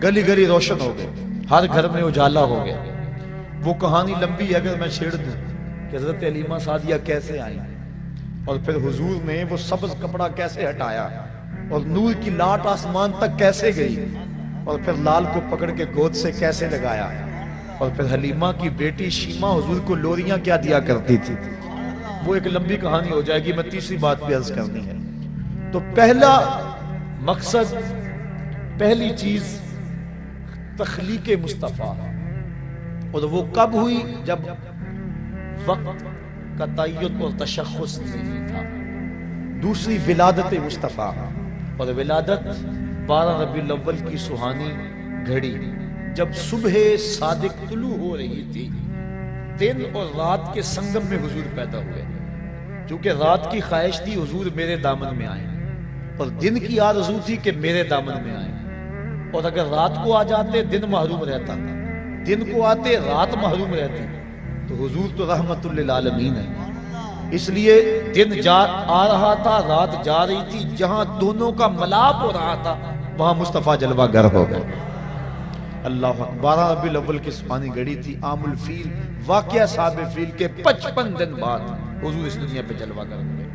گلی گلی روشن ہو گئے، ہر گھر میں اجالا ہو گیا. وہ کہانی لمبی ہے اگر میں چھیڑ دوں کہ حضرت علیمہ سعدیہ کیسے آئی اور پھر حضور نے وہ سبز کپڑا کیسے ہٹایا اور نور کی لاٹ آسمان تک کیسے گئی اور پھر لال کو پکڑ کے گود سے کیسے لگایا اور پھر حلیمہ کی بیٹی شیمہ حضور کو لوریاں کیا دیا کرتی تھی. وہ ایک لمبی کہانی ہو جائے گی. میں تیسری بات بھی عرض کرنی ہے. تو پہلا مقصد، پہلی چیز تخلیق مصطفیٰ، اور وہ کب ہوئی؟ جب وقت کا تعین اور تشخص نہیں تھا. دوسری ولادت مصطفیٰ، اور ولادت 12 ربیع الاول کی سہانی گھڑی جب صبح صادق طلوع ہو رہی تھی. دن اور رات کے سنگم میں حضور پیدا ہوئے. چونکہ رات کی خواہش تھی حضور میرے دامن میں آئے، اور دن کی آرزو تھی کہ میرے دامن میں آئے. اور اگر رات کو آ جاتے دن محروم رہتا، دن کو آتے رات محروم رہتی. تو حضور تو رحمت للعالمین ہے. اس لیے دن آ رہا تھا، رات جا رہی تھی. جہاں دونوں کا ملاپ ہو رہا تھا وہاں مصطفیٰ جلوہ گر ہو گئے. اللہ اکبر. 12 ربیع الاول کی سپانی گھڑی تھی. عام الفیل، واقعہ صاحب فیل کے 55 دن بعد حضور اس دنیا پہ جلوہ گر ہو گئے.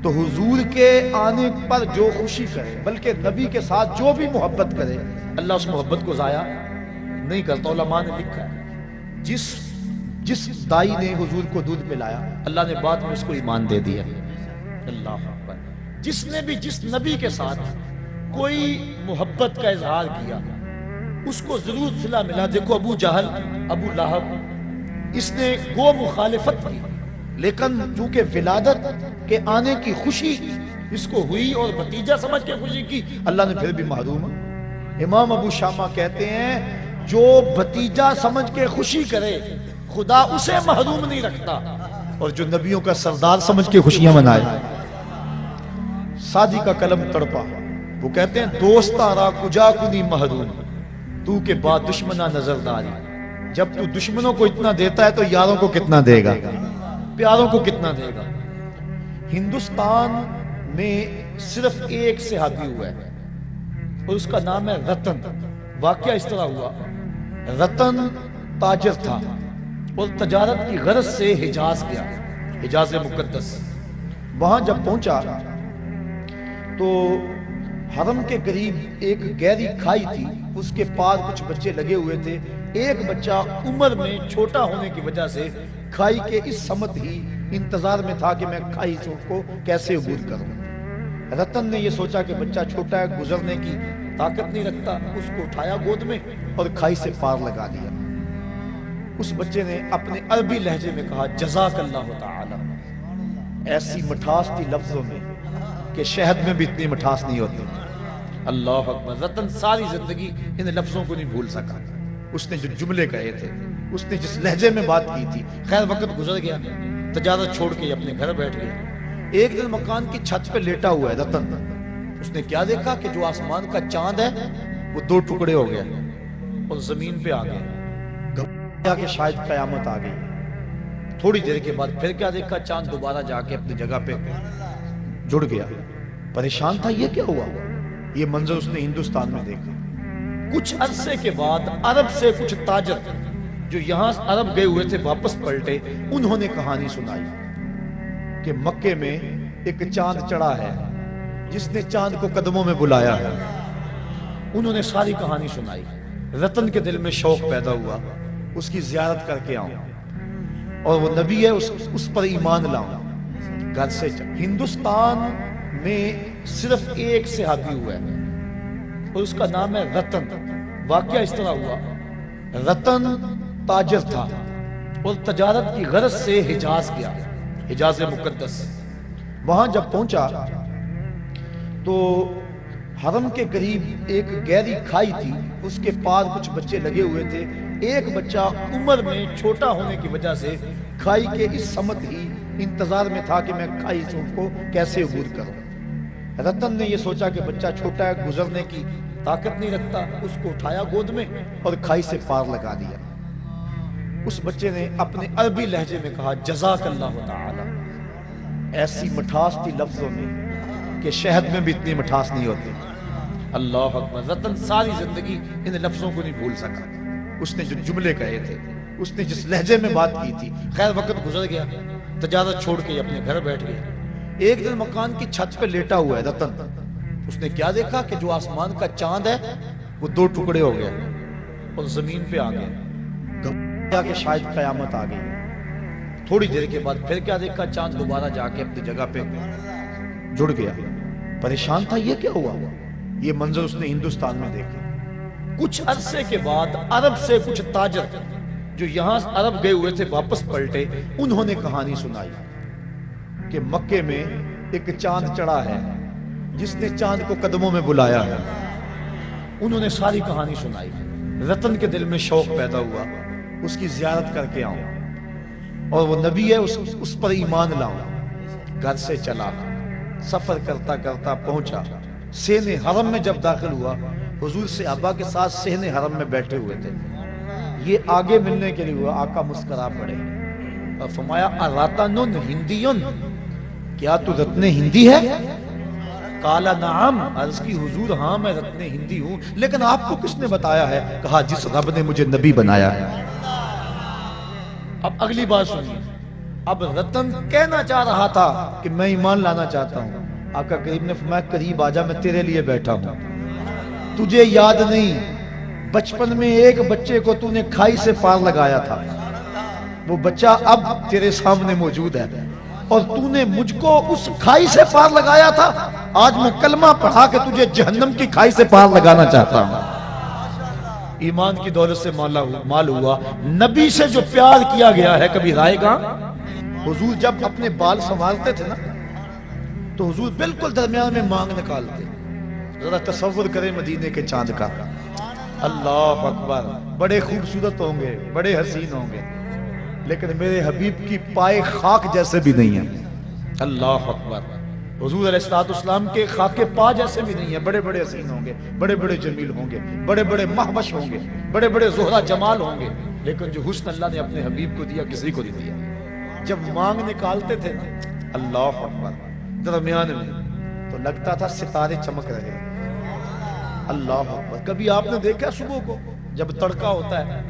تو حضور کے آنے پر جو خوشی کرے، بلکہ نبی کے ساتھ جو بھی محبت کرے، اللہ اس محبت کو ضائع نہیں کرتا. علماء نے لکھا ہے جس دائی نے حضور کو دودھ پلایا اللہ نے بعد میں اس کو ایمان دے دیا. اللہ اکبر. جس نے بھی جس نبی کے ساتھ کوئی محبت کا اظہار کیا اس کو ضرور صلہ ملا. دیکھو ابو جہل، ابو لہب، اس نے گو مخالفت کی، لیکن چونکہ ولادت کے آنے کی خوشی اس کو ہوئی اور بھتیجا سمجھ کے خوشی کی، اللہ نے پھر بھی محروم. امام ابو شامہ کہتے ہیں جو بھتیجا سمجھ کے خوشی کرے خدا اسے محروم نہیں رکھتا، اور جو نبیوں کا سردار سمجھ کے خوشیاں منائے. سادی کا قلم تڑپا، وہ کہتے ہیں دوستا را کجا کنی محروم تو کے بعد دشمنہ نظر داری. جب تو دشمنوں کو اتنا دیتا ہے تو یاروں کو کتنا دے گا، پیاروں کو کتنا دے گا. ہندوستان میں صرف ایک صحابی ہوا ہے اور اس کا نام ہے رتن. واقعہ اس طرح ہوا، رتن تاجر تھا اور تجارت کی غرض سے حجاز گیا، حجاز مقدس. وہاں جب پہنچا تو حرم کے قریب ایک گہری کھائی تھی، اس کے پاس کچھ بچے لگے ہوئے تھے. ایک بچہ عمر میں چھوٹا ہونے کی وجہ سے کھائی کے اس سمت ہی انتظار میں تھا کہ میں کھائی سے اس کو کیسے عبور کروں. رتن نے یہ سوچا کہ بچہ چھوٹا ہے، گزرنے کی طاقت نہیں رکھتا، اس کو اٹھایا گود میں اور کھائی سے پار لگا دیا. اس بچے نے اپنے عربی لہجے میں کہا جزاک اللہ تعالی. ایسی مٹھاس تھی لفظوں میں کہ شہد میں بھی اتنی مٹھاس نہیں ہوتی. اللہ اکبر. رتن ساری زندگی ان لفظوں کو نہیں بھول سکا. اس نے جو جملے کہے تھے، اس نے جس لہجے میں بات کی تھی. خیر وقت گزر گیا، تجارت چھوڑ کے اپنے گھر بیٹھ گیا. ایک دن مکان کی چھت پہ لیٹا ہوا ہے رتن. اس نے کیا دیکھا کہ جو آسمان کا چاند ہے وہ دو ٹکڑے ہو گیا اور زمین پہ آ گیا. گھبرایا کہ شاید قیامت آ گئی. تھوڑی دیر کے بعد پھر کیا دیکھا، چاند دوبارہ جا کے اپنی جگہ پہ جڑ گیا. پریشان تھا یہ کیا ہوا. یہ منظر اس نے ہندوستان میں دیکھا. کچھ عرصے کے بعد عرب سے کچھ تاجر جو یہاں عرب گئے ہوئے تھے واپس پلٹے. انہوں نے کہانی سنائی کہ مکے میں ایک چاند چڑھا ہے جس نے چاند کو قدموں میں بلایا ہے. انہوں نے ساری کہانی سنائی. رتن کے دل میں شوق پیدا ہوا اس کی زیارت کر کے آؤں اور وہ نبی ہے اس پر ایمان لاؤں. گھر سے ہندوستان میں صرف ایک صحابی ہوا ہے اور اس کا نام ہے رتن. واقعہ اس طرح ہوا، رتن تاجر تھا اور تجارت کی غرض سے حجاز گیا، حجاز مقدس. وہاں جب پہنچا تو حرم کے قریب ایک گہری کھائی تھی، اس کے پاس کچھ بچے لگے ہوئے تھے. ایک بچہ عمر میں چھوٹا ہونے کی وجہ سے کھائی کے اس سمت ہی انتظار میں تھا کہ میں کھائی سے اس کو کیسے عبور کروں. رتن نے یہ سوچا کہ بچہ چھوٹا ہے، گزرنے کی طاقت نہیں رکھتا، اس کو اٹھایا گود میں اور کھائی سے پار لگا دیا. اس بچے نے اپنے عربی لہجے میں کہا جزاک اللہ تعالی. ایسی مٹھاس تھی لفظوں میں کہ شہد میں بھی اتنی مٹھاس نہیں ہوتی. اللہ اکبر. رتن ساری زندگی ان لفظوں کو نہیں بھول سکا. اس نے جو جملے کہے تھے، اس نے جس لہجے میں بات کی تھی. خیر وقت گزر گیا، تجارت چھوڑ کے اپنے گھر بیٹھ گیا. ایک دن مکان کی چھت پہ لیٹا ہوا ہے رتن. اس نے کیا دیکھا کہ جو آسمان کا چاند ہے وہ دو ٹکڑے ہو گیا اور زمین پہ آ گیا. گھبرایا کہ شاید قیامت آ گئی. تھوڑی دیر کے بعد پھر کیا دیکھا، چاند دوبارہ جا کے اپنی جگہ پہ جڑ گیا. پریشان تھا یہ کیا ہوا. یہ منظر اس نے ہندوستان میں دیکھا. کچھ عرصے کے بعد عرب سے کچھ تاجر جو یہاں عرب گئے ہوئے تھے واپس پلٹے. انہوں نے کہانی سنائی کہ مکے میں ایک چاند چڑھا ہے جس نے چاند کو قدموں میں بلایا ہے. انہوں نے ساری کہانی سنائی. رتن کے دل میں شوق پیدا ہوا اس کی زیارت کر کے آؤں اور وہ نبی ہے اس پر ایمان لاؤں. گھر سے چلا، سفر کرتا کرتا پہنچا سین حرم میں. جب داخل ہوا حضور صحابہ کے ساتھ سین حرم میں بیٹھے ہوئے تھے. یہ آگے ملنے کے لیے ہوا. آقا مسکرا پڑے اور فرمایا اراتن ہندیون، کیا تو رتن ہندی ہے؟ قال نعم. عرض کی حضور ہاں میں رتن ہندی ہوں. لیکن آپ کو کس نے بتایا ہے؟ کہا جس رب نے مجھے نبی بنایا ہے. اب اگلی بات سنیے. اب رتن کہنا چاہ رہا تھا کہ میں ایمان لانا چاہتا ہوں. آقا کریم نے فرمایا قریب آجا، میں تیرے لیے بیٹھا ہوں. تجھے یاد نہیں بچپن میں ایک بچے کو تو نے کھائی سے پار لگایا تھا. وہ بچہ اب تیرے سامنے موجود ہے، اور تو نے مجھ کو اس کھائی سے پار لگایا تھا، آج میں کلمہ پڑھا کے تجھے جہنم کی کھائی سے پار لگانا چاہتا ہوں۔ ایمان کی دولت سے مال ہوا۔ نبی سے جو پیار کیا گیا ہے کبھی رائے گا؟ حضور جب اپنے بال سنبھالتے تھے نا تو حضور بالکل درمیان میں مانگ نکالتے۔ ذرا تصور کریں مدینے کے چاند کا، اللہ اکبر، بڑے خوبصورت ہوں گے، بڑے حسین ہوں گے، لیکن میرے حبیب کی پائے خاک جیسے بھی نہیں ہیں۔ اللہ اکبر، حضور علیہ السلام کے خاک پا جیسے بھی نہیں ہیں، بڑے بڑے حسین ہوں گے، بڑے بڑے جمیل ہوں گے، بڑے بڑے مہوش ہوں گے، بڑے بڑے زہرہ جمال ہوں گے، لیکن جو حسن اللہ نے اپنے حبیب کو دیا کسی کو نہیں دیا۔ جب مانگ نکالتے تھے اللہ اکبر درمیان میں تو لگتا تھا ستارے چمک رہے ہیں۔ اللہ اکبر، کبھی آپ نے دیکھا صبح کو جب تڑکا ہوتا ہے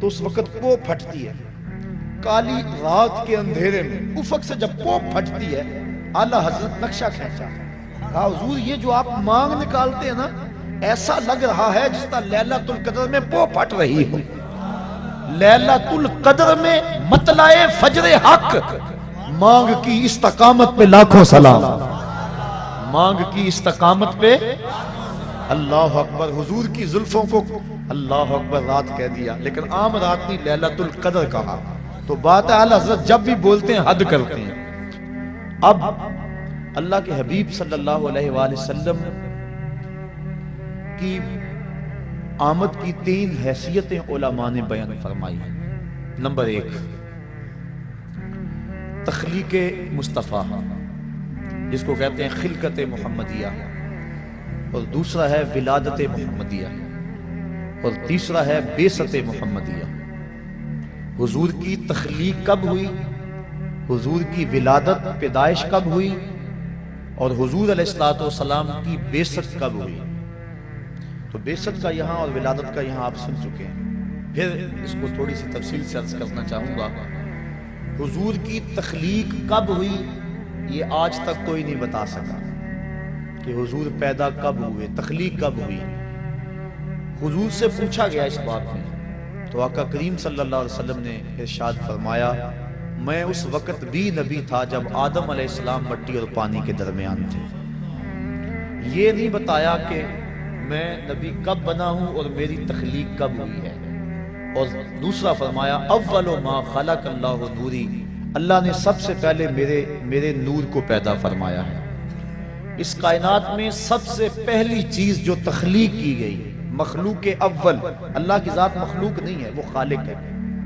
تو اس وقت پو پھٹتی ہے، کالی رات کے اندھیرے میں افق سے جب پو پھٹتی ہے، اعلیٰ حضرت نقشہ کھینچا، کہا حضور یہ جو آپ مانگ نکالتے ہیں نا، ایسا لگ رہا ہے جس طرح لیلۃ القدر میں پو پھٹ رہی ہو۔ لیلۃ القدر میں مطلع فجر حق، مانگ کی استقامت پہ لاکھوں سلام، مانگ کی استقامت پہ اللہ اکبر۔ حضور کی زلفوں کو اللہ اکبر رات کہہ دیا، لیکن عام رات نہیں، لیلۃ القدر کہا، تو بات ہے اعلیٰ حضرت جب بھی بولتے ہیں حد کرتے ہیں۔ اب اللہ کے حبیب صلی اللہ علیہ وآلہ وسلم کی آمد کی 3 حیثیتیں علماء نے بیان فرمائی ہیں۔ نمبر 1 تخلیق مصطفیٰ، جس کو کہتے ہیں خلقت محمدیہ، اور دوسرا ہے ولادت محمدیہ، اور تیسرا ہے بعثت محمدیہ۔ حضور کی تخلیق کب ہوئی، حضور کی ولادت پیدائش کب ہوئی، اور حضور علیہ السلام کی بعثت کب ہوئی۔ تو بعثت کا یہاں اور ولادت کا یہاں آپ سن چکے ہیں، پھر اس کو تھوڑی سی تفصیل سے عرض کرنا چاہوں گا۔ حضور کی تخلیق کب ہوئی یہ آج تک کوئی نہیں بتا سکا کہ حضور پیدا کب ہوئے، تخلیق کب ہوئی۔ حضور سے پوچھا گیا اس بات میں تو آقا کریم صلی اللہ علیہ وسلم نے ارشاد فرمایا، میں اس وقت بھی نبی تھا جب آدم علیہ السلام مٹی اور پانی کے درمیان تھے۔ یہ نہیں بتایا کہ میں نبی کب بنا ہوں اور میری تخلیق کب ہوئی ہے۔ اور دوسرا فرمایا، اول ما خلق اللہ نوری، اللہ نے سب سے پہلے میرے نور کو پیدا فرمایا ہے۔ اس کائنات میں سب سے پہلی چیز جو تخلیق کی گئی، مخلوق اول، اللہ کی ذات مخلوق نہیں ہے، وہ خالق ہے،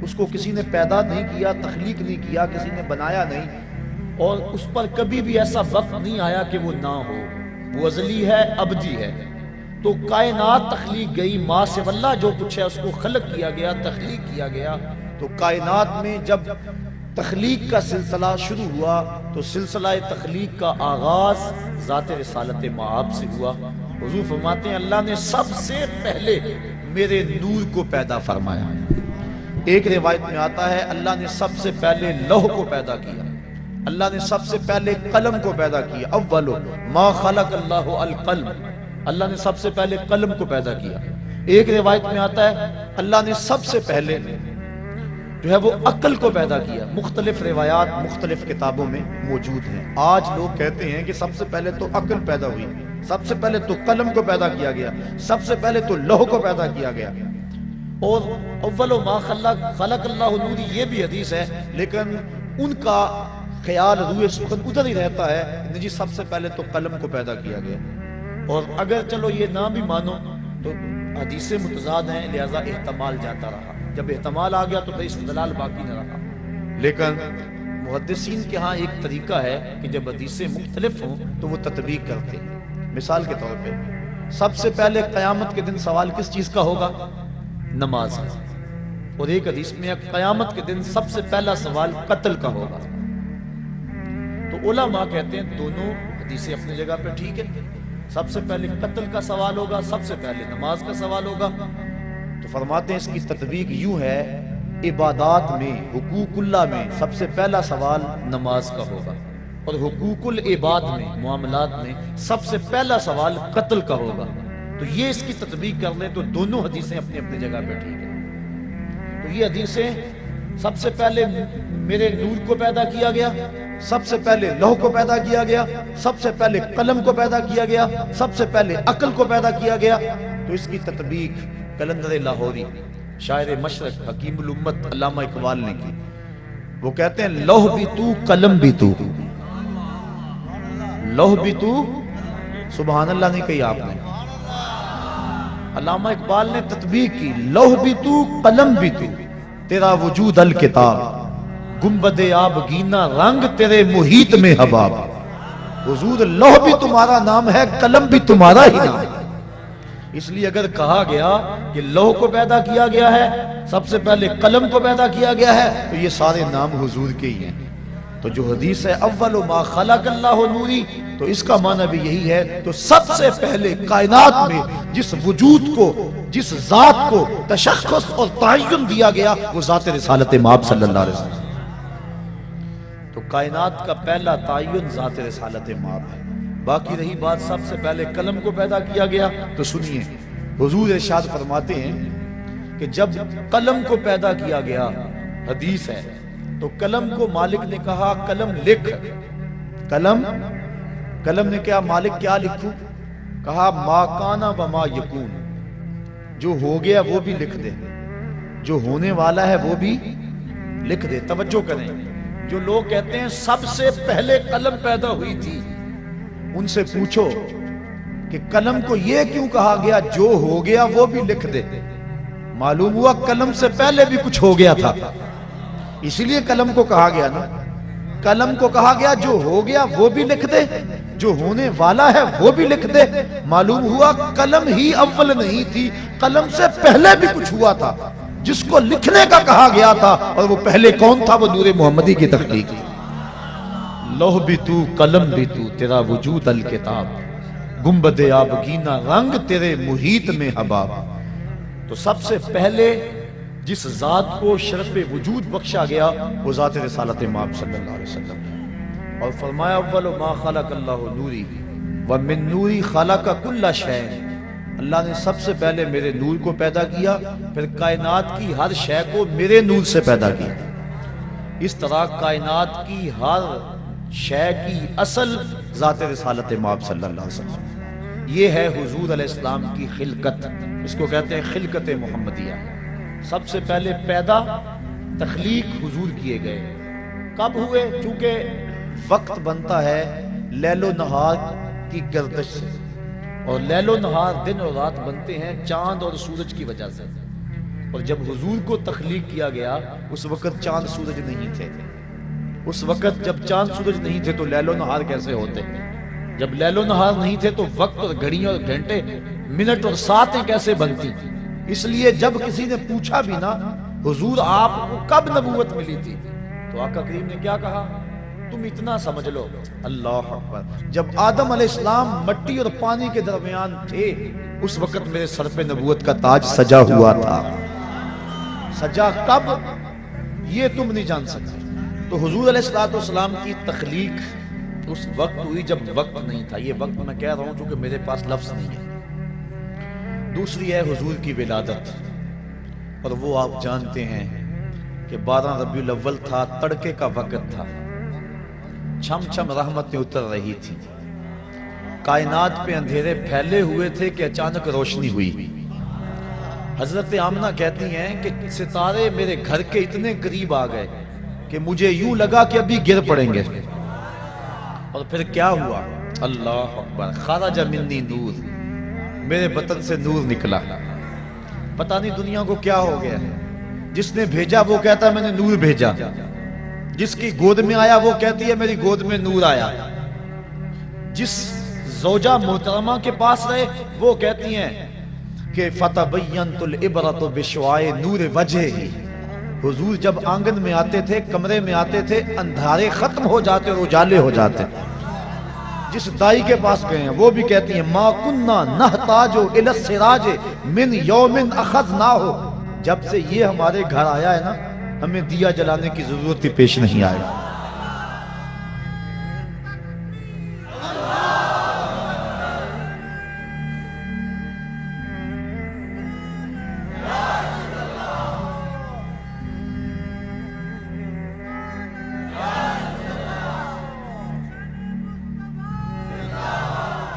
اس کو کسی نے پیدا نہیں کیا، تخلیق نہیں کیا، کسی نے بنایا نہیں، اور اس پر کبھی بھی ایسا وقت نہیں آیا کہ وہ نہ ہو، وہ ازلی ہے، ابدی ہے۔ تو کائنات تخلیق گئی، ماں سے اللہ جو کچھ ہے اس کو خلق کیا گیا، تخلیق کیا گیا۔ تو کائنات میں جب تخلیق کا سلسلہ شروع ہوا تو سلسلہ تخلیق کا آغاز ذات رسالت مآب سے ہوا۔ حضور فرماتے ہیں اللہ نے سب سے پہلے میرے نور کو پیدا فرمایا۔ ایک روایت میں آتا ہے اللہ نے سب سے پہلے لوح کو پیدا کیا، اللہ نے سب سے پہلے قلم کو پیدا کیا، اول ما خلق اللہ القلم، اللہ نے سب سے پہلے قلم کو پیدا کیا۔ ایک روایت میں آتا ہے اللہ نے سب سے پہلے جو ہے وہ عقل کو پیدا کیا۔ مختلف روایات مختلف کتابوں میں موجود ہیں۔ آج لوگ کہتے ہیں کہ سب سے پہلے تو عقل پیدا ہوئی، سب سے پہلے تو قلم کو پیدا کیا گیا، سب سے پہلے تو لوح کو پیدا کیا گیا، اور اول ما خلق اللہ نوری یہ بھی حدیث ہے، لیکن ان کا خیال روح سخن ادھر ہی رہتا ہے جی سب سے پہلے تو قلم کو پیدا کیا گیا۔ اور اگر چلو یہ نہ بھی مانو تو حدیثیں متضاد ہیں، لہذا احتمال جاتا رہا، جب احتمال آ گیا تو پھر استدلال باقی نہ رہا۔ لیکن محدثین کے ہاں ایک طریقہ ہے کہ جب حدیثیں مختلف ہوں تو وہ تطبیق کرتے ہیں۔ مثال کے طور پہ سب سے پہلے قیامت کے دن سوال کس چیز کا ہوگا؟ نماز کا، اور ایک حدیث میں قیامت کے دن سب سے پہلا سوال قتل کا ہوگا۔ تو علماء کہتے ہیں دونوں حدیثیں اپنی جگہ پہ ٹھیک ہے، سب سے پہلے قتل کا سوال ہوگا، سب سے پہلے نماز کا سوال ہوگا۔ تو فرماتے ہیں اس کی تطبیق یوں ہے، عبادات میں حقوق اللہ میں سب سے پہلا سوال نماز کا ہوگا، اور حقوق العباد میں معاملات میں سب سے پہلا سوال قتل کا ہوگا۔ تو یہ اس کی تطبیق کر لیں تو دونوں حدیثیں اپنی اپنی جگہ پہ ٹھیک ہیں۔ تو یہ حدیثیں سب سے پہلے میرے نور کو پیدا کیا گیا، سب سے پہلے لوح کو پیدا کیا گیا، سب سے پہلے قلم کو پیدا کیا گیا، سب سے پہلے عقل کو پیدا کیا گیا۔ تو اس کی تطبیق قلندر لاہوری شاعر مشرق حکیم الامت علامہ اقبال نے کی۔ وہ کہتے ہیں لوح بھی تو قلم بھی تو، لوح بھی تو، سبحان اللہ نہیں کہی آپ نے، علامہ اقبال نے تطبیق کی، لوح بھی تو قلم بھی تو، تیرا وجود الکتاب، گنبد آبگینہ رنگ تیرے محیط میں حباب۔ حضور لوح بھی تمہارا نام ہے، قلم بھی تمہارا ہی نام ہے۔ اس لیے اگر کہا گیا کہ لوح کو پیدا کیا گیا ہے، سب سے پہلے قلم کو پیدا کیا گیا ہے، تو یہ سارے نام حضور کے ہی ہیں۔ تو جو حدیث ہے اول ما خلق اللہ نوری، تو اس کا معنی بھی یہی ہے۔ تو سب سے پہلے کائنات میں جس وجود کو، جس ذات کو تشخص اور تعین دیا گیا، وہ ذات رسالت مآب صلی اللہ علیہ وسلم۔ تو کائنات کا پہلا تعین ذات رسالت مآب ہے۔ باقی رہی بات سب سے پہلے قلم کو پیدا کیا گیا، تو سنیے حضور ارشاد فرماتے ہیں کہ جب قلم کو پیدا کیا گیا، حدیث ہے، تو قلم کو مالک نے کہا قلم لکھ۔ قلم نے کہا مالک کیا لکھوں؟ کہا ما کانا وما یکون، جو ہو گیا وہ بھی لکھ دے، جو ہونے والا ہے وہ بھی لکھ دے۔ توجہ کریں، جو لوگ کہتے ہیں سب سے پہلے قلم پیدا ہوئی تھی، ان سے پوچھو کہ قلم کو یہ کیوں کہا گیا جو ہو گیا وہ بھی لکھ دے؟ معلوم ہوا قلم سے پہلے بھی کچھ ہو گیا تھا، اسی لیے قلم کو کہا گیا نا۔ قلم کو کہا گیا جو ہو گیا وہ بھی لکھ دے، جو ہونے والا ہے وہ بھی لکھ دے۔ معلوم ہوا قلم ہی اول نہیں تھی، قلم سے پہلے بھی کچھ ہوا تھا جس کو لکھنے کا کہا گیا تھا، اور وہ پہلے کون تھا؟ وہ نور محمدی کی تخلیق تھی۔ لوح بھی تو قلم بھی تو، تیرا وجود الکتاب، گنبد آبگینہ رنگ تیرے محیط میں حباب۔ تو سب سے پہلے جس ذات کو شرف وجود بخشا گیا، وہ ذات رسالت مآب صلی اللہ علیہ وسلم۔ اور فرمایا اول ما خلق اللہ نوری ومن نوری خلق کل شیء، اللہ نے سب سے پہلے میرے نور کو پیدا کیا، پھر کائنات کی ہر شے کو میرے نور سے پیدا کیا۔ اس طرح کائنات کی ہر شے کی اصل ذات رسالت مآب صلی اللہ علیہ وسلم۔ یہ ہے حضور علیہ السلام کی خلقت، اس کو کہتے ہیں خلقت محمدیہ۔ سب سے پہلے پیدا، تخلیق حضور کیے گئے۔ کب ہوئے؟ چونکہ وقت بنتا ہے لیل و نہار کی گردش سے، اور لیل و نہار دن اور رات بنتے ہیں چاند اور سورج کی وجہ سے۔ اور جب حضور کو تخلیق کیا گیا، اس وقت چاند سورج نہیں تھے۔ اس وقت جب چاند سورج نہیں تھے تو لیل و نہار کیسے ہوتے؟ جب لیل و نہار نہیں تھے تو وقت اور گھڑیاں اور گھنٹے، منٹ اور ساعتیں کیسے بنتی؟ اس لیے جب کسی نے پوچھا بھی نا حضور آپ کو کب نبوت ملی تھی، تو آقا کریم نے کیا کہا؟ تم اتنا سمجھ لو، اللہ اکبر، جب آدم علیہ السلام مٹی اور پانی کے درمیان تھے، اس وقت میرے سر پہ نبوت کا تاج سجا ہوا تھا۔ سجا کب؟ یہ تم نہیں جان سکتے۔ تو حضور علیہ السلام کی تخلیق اس وقت ہوئی جب وقت نہیں تھا۔ یہ وقت میں کہہ رہا ہوں چونکہ میرے پاس لفظ نہیں ہے۔ دوسری ہے حضور کی ولادت، اور وہ آپ جانتے ہیں کہ 12 ربیع الاول تھا، تڑکے کا وقت تھا، چھم چھم رحمتیں اتر رہی تھی، کائنات پہ اندھیرے پھیلے ہوئے تھے کہ اچانک روشنی ہوئی۔ حضرت آمنہ کہتی ہیں کہ ستارے میرے گھر کے اتنے قریب آ گئے کہ مجھے یوں لگا کہ ابھی گر پڑیں گے۔ اور پھر کیا ہوا؟ اللہ اکبر، خرج منی نور، میرے بطن سے نور نکلا۔ پتہ نہیں دنیا کو کیا ہو گیا، جس نے بھیجا وہ کہتا ہے میں نے نور بھیجا، جس کی گود میں آیا وہ کہتی ہے میری گود میں نور آیا، جس زوجہ محترمہ کے پاس رہے وہ کہتی ہیں کہ فتبینت العبرۃ بشعاع نور وجہہ۔ حضور جب آنگن میں آتے تھے، کمرے میں آتے تھے، اندھارے ختم ہو جاتے اور اجالے ہو جاتے۔ جس دائی کے پاس گئے ہیں وہ بھی کہتی ہیں ما کننا نحتاج الی السراج من یوم اخذناہ، جب سے یہ ہمارے گھر آیا ہے نا ہمیں دیا جلانے کی ضرورت ہی پیش نہیں آئے۔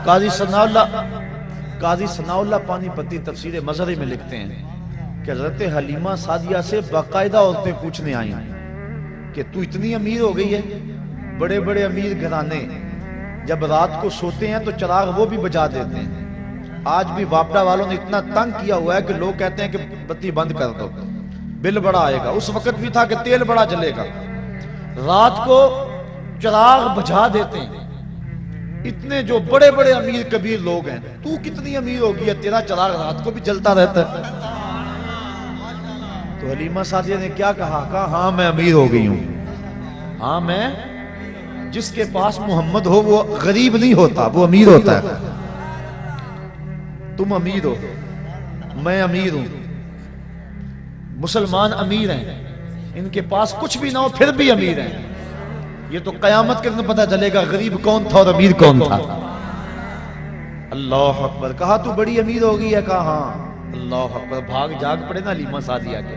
قاضی ثناء اللہ پانی پتی تفسیر مظہری میں لکھتے ہیں کہ حضرت حلیمہ سعدیہ سے باقاعدہ عورتیں پوچھنے آئیں کہ تو اتنی امیر ہو گئی ہے. بڑے بڑے امیر گھرانے جب رات کو سوتے ہیں تو چراغ وہ بھی بجھا دیتے ہیں. آج بھی واپڈا والوں نے اتنا تنگ کیا ہوا ہے کہ لوگ کہتے ہیں کہ بتی بند کر دو، بل بڑا آئے گا. اس وقت بھی تھا کہ تیل بڑا جلے گا، رات کو چراغ بجھا دیتے ہیں. اتنے جو بڑے بڑے امیر کبیر لوگ ہیں، تو کتنی امیر ہوگی ہے، تیرا چراغ رات کو بھی جلتا رہتا ہے. تو حلیمہ سعدیہ نے کیا کہا ہاں میں امیر ہو گئی ہوں. ہاں میں، جس کے پاس محمد ہو وہ غریب نہیں ہوتا، وہ امیر ہوتا ہے. تم امیر ہو، میں امیر ہوں، مسلمان امیر ہیں، ان کے پاس کچھ بھی نہ ہو پھر بھی امیر ہیں. یہ تو قیامت کے دن پتہ چلے گا غریب کون تھا اور امیر کون تھا. اللہ اکبر. کہا تو بڑی امیر ہوگی ہے؟ کہا ہاں. اللہ اکبر. بھاگ جاگ پڑے نا حلیمہ سعدیہ کے.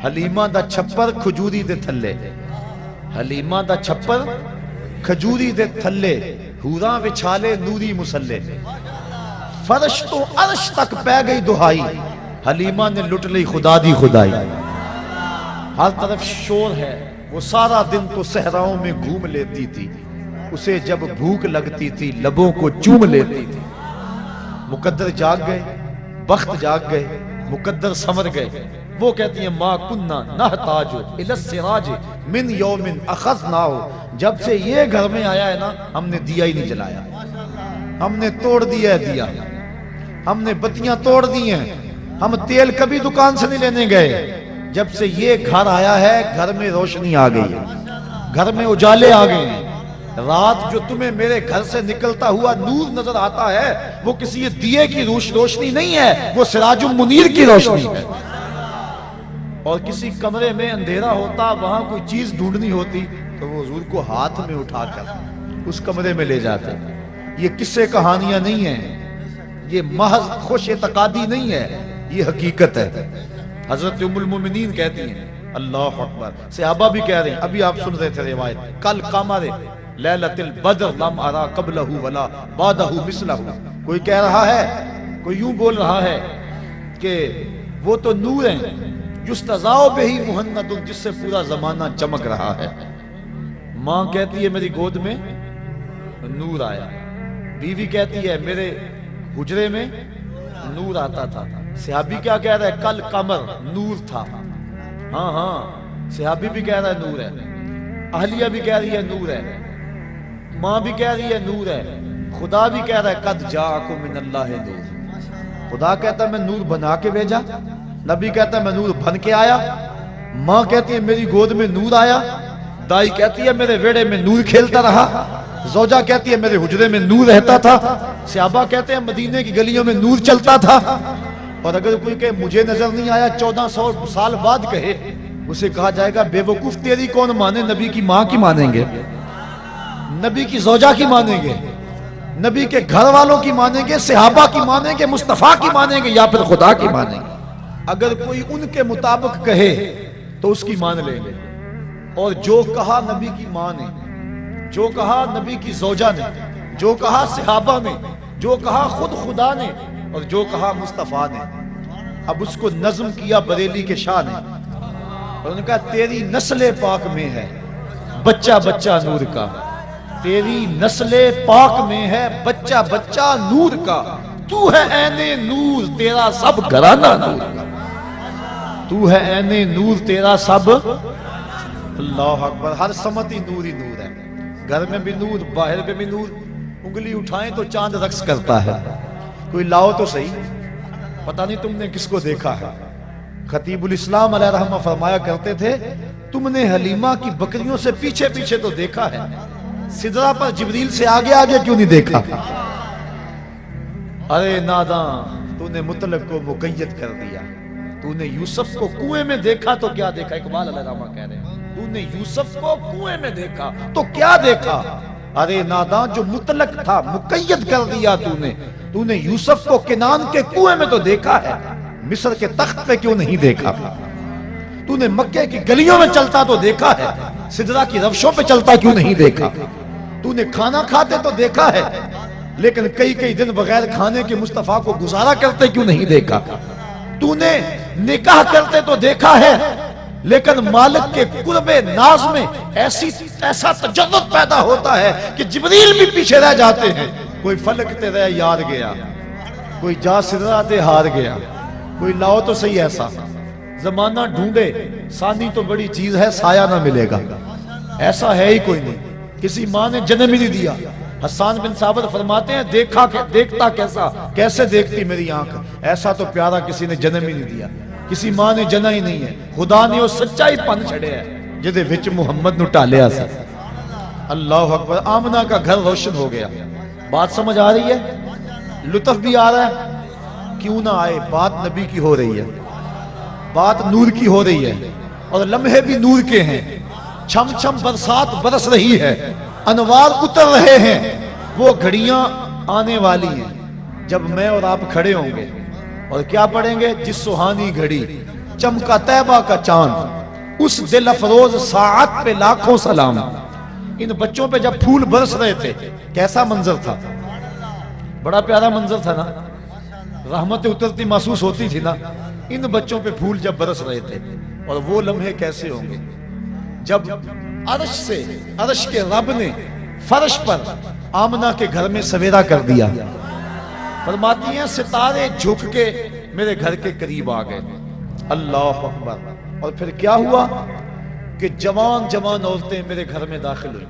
حلیمہ دا چھپر کھجوری دے تھلے، حلیمہ دا چھپر کھجوری دے تھلے، حوراں وچھالے نوری مسلے، فرش تو عرش تک پہ گئی دہائی، حلیمہ نے لٹ لی خدا دی خدائی. ہر طرف شور ہے، وہ سارا دن تو صحراؤں میں گھوم لیتی تھی، اسے جب بھوک لگتی تھی لبوں کو چوم لیتی تھی. مقدر جاگ گئے، بخت جاگ گئے، مقدر سمر گئے. وہ کہتی ہیں ما کننا نحتاج الی السراج من یوم اخذناہ. جب سے یہ گھر میں آیا ہے نا، ہم نے دیا ہی نہیں جلایا، ہم نے توڑ دیا ہے دیا، ہم نے بتیاں توڑ دی ہیں، ہم تیل کبھی دکان سے نہیں لینے گئے. جب سے یہ گھر آیا ہے گھر میں روشنی آ گئی ہے، گھر میں اجالے آ گئے ہیں. رات جو تمہیں میرے گھر سے نکلتا ہوا نور نظر آتا ہے وہ کسی دیے کی روشنی نہیں ہے، وہ سراج منیر کی روشنی ہے. اور کسی کمرے میں اندھیرا ہوتا، وہاں کوئی چیز ڈھونڈنی ہوتی تو وہ حضور کو ہاتھ میں اٹھا کر اس کمرے میں لے جاتے. یہ قصے کہانیاں نہیں ہیں، یہ محض خوش اعتقادی نہیں ہے، یہ حقیقت ہے. حضرت ام المومنین کہتی ہیں اللہ اکبر. صحابہ بھی کہہ رہے ہیں، ابھی آپ سن رہے تھے روایت، کل قمر لیلۃ البدر لم ارى قبلہ ولا بعدہ مثلہ. کوئی کہہ رہا ہے، کوئی یوں بول رہا ہے کہ وہ تو نور ہیں یستضاء بہ مہند، جس سے پورا زمانہ چمک رہا ہے. ماں کہتی ہے میری گود میں نور آیا، بیوی کہتی ہے میرے حجرے میں نور آتا تھا. صحابی کیا کہہ رہا ہے؟ کل قمر نور تھا. ہاں ہاں صحابی بھی کہہ رہا ہے نور ہے، اہلیہ بھی کہہ رہی ہے نور ہے، ماں بھی کہہ رہی ہے نور ہے، خدا بھی کہہ رہا ہے قد جاءکم من اللہ نور. خدا کہتا ہے میں نور بنا کے بھیجا، نبی کہتا ہے میں نور بن کے آیا، ماں کہتی ہے میری گود میں نور آیا، دائی کہتی ہے میرے ویڑے میں نور کھیلتا رہا، زوجہ کہتی ہے میرے حجرے میں نور رہتا تھا، صحابہ کہتے ہیں مدینے کی گلیوں میں نور چلتا تھا. اور اگر کوئی کہ مجھے نظر نہیں آیا 1400 سال بعد کہے، اسے کہا جائے گا بے وقوف تیری کون مانے، نبی کی ماں کی مانیں گے، نبی کی زوجہ کی مانیں گے، نبی کے گھر والوں کی مانیں گے، صحابہ کی مانیں گے، مصطفیٰ کی مانیں گے، یا پھر خدا کی مانیں گے. اگر کوئی ان کے مطابق کہے تو اس کی مان لیں گے. اور جو کہا نبی کی ماں نے، جو کہا نبی کی زوجہ نے، جو کہا صحابہ نے، جو کہا خود خدا نے، اور جو کہا مصطفیٰ نے، اب اس کو نظم کیا بریلی کے شاہ نے. اور انہوں نے کہا تیری نسل پاک میں ہے بچہ بچہ نور کا، تیری نسل پاک میں ہے بچہ بچہ نور کا، تو ہے عین نور تیرا سب گھرانہ نور کا، تو ہے عین نور تیرا سب. اللہ اکبر. ہر سمتی نور ہی نور ہے، گھر میں بھی نور، باہر میں بھی نور. انگلی اٹھائیں تو چاند رقص کرتا ہے. کوئی لاؤ تو صحیح. پتہ نہیں تم نے کس کو دیکھا ہے. خطیب الاسلام علیہ رحمہ فرمایا کرتے تھے تم نے حلیمہ کی بکریوں سے پیچھے پیچھے تو دیکھا ہے، سدرہ پر جبریل سے آگے آگے کیوں نہیں دیکھا؟ ارے ناداں تو نے مطلق کو مقید کر دیا. تو نے یوسف کو کنویں میں دیکھا تو کیا دیکھا؟ اقبال علیہ رحمہ کہہ رہے ہیں تو نے یوسف کو کنویں میں دیکھا تو کیا دیکھا؟ ارے ناداں جو مطلق تھا مقید کر دیا تو نے یوسف کو کنان کے کنویں میں تو دیکھا ہے، مصر کے تخت پہ کیوں نہیں دیکھا؟ تو نے مکے کی گلیوں میں چلتا تو دیکھا ہے، سدرہ کی روشوں پہ چلتا کیوں نہیں دیکھا؟ تو نے کھانا کھاتے تو دیکھا ہے، لیکن کئی کئی دن بغیر کھانے کے مصطفیٰ کو گزارا کرتے کیوں نہیں دیکھا؟ تو نے نکاح کرتے تو دیکھا ہے، لیکن مالک کے قرب ناز میں ایسا تجرد پیدا ہوتا ہے کہ جبریل بھی پیچھے رہ جاتے ہیں۔ کوئی فلک تے رہ یار گیا، کوئی جا سدرا تے ہار گیا، کوئی لاؤ تو صحیح ایسا زمانہ ڈھونڈے، ثانی تو بڑی چیز ہے، سایہ نہ ملے گا، ایسا ہے ہی کوئی نہیں۔ کسی ماں نے جنم ہی نہیں دیا۔ حسان بن ثابت فرماتے ہیں دیکھتا کیسا، کیسے دیکھتی میری آنکھ، ایسا تو پیارا کسی نے جنم ہی نہیں دیا، کسی ماں نے جنا ہی نہیں ہے۔ خدا نے وہ سچائی پن چھڑے ہے جدے وچ محمد نو ٹالیا سی۔ اللہ اکبر، آمنہ کا گھر روشن ہو گیا۔ بات سمجھ آ رہی ہے؟ لطف بھی آ رہا ہے؟ کیوں نہ آئے، بات نبی کی ہو رہی ہے، بات نور کی ہو رہی ہے، اور لمحے بھی نور کے ہیں۔ چھم چھم برسات برس رہی ہے، انوار اتر رہے ہیں، وہ گھڑیاں آنے والی ہیں جب میں اور آپ کھڑے ہوں گے اور کیا پڑھیں گے؟ جس سہانی گھڑی چمکا طیبہ کا چاند، اس دل افروز ساعت پہ لاکھوں سلام۔ ان بچوں پہ جب پھول برس رہے تھے کیسا منظر تھا؟ بڑا پیارا منظر تھا نا، رحمت اترتی محسوس ہوتی تھی نا۔ ان بچوں پہ پھول جب برس رہے تھے، اور وہ لمحے کیسے ہوں گے جب عرش کے رب نے فرش پر آمنہ کے گھر میں سویرا کر دیا۔ فرماتی ہیں ستارے جھک کے میرے گھر کے قریب آ گئے۔ اللہ اکبر۔ اور پھر کیا ہوا کہ جوان جوان عورتیں میرے گھر میں داخل ہوئی،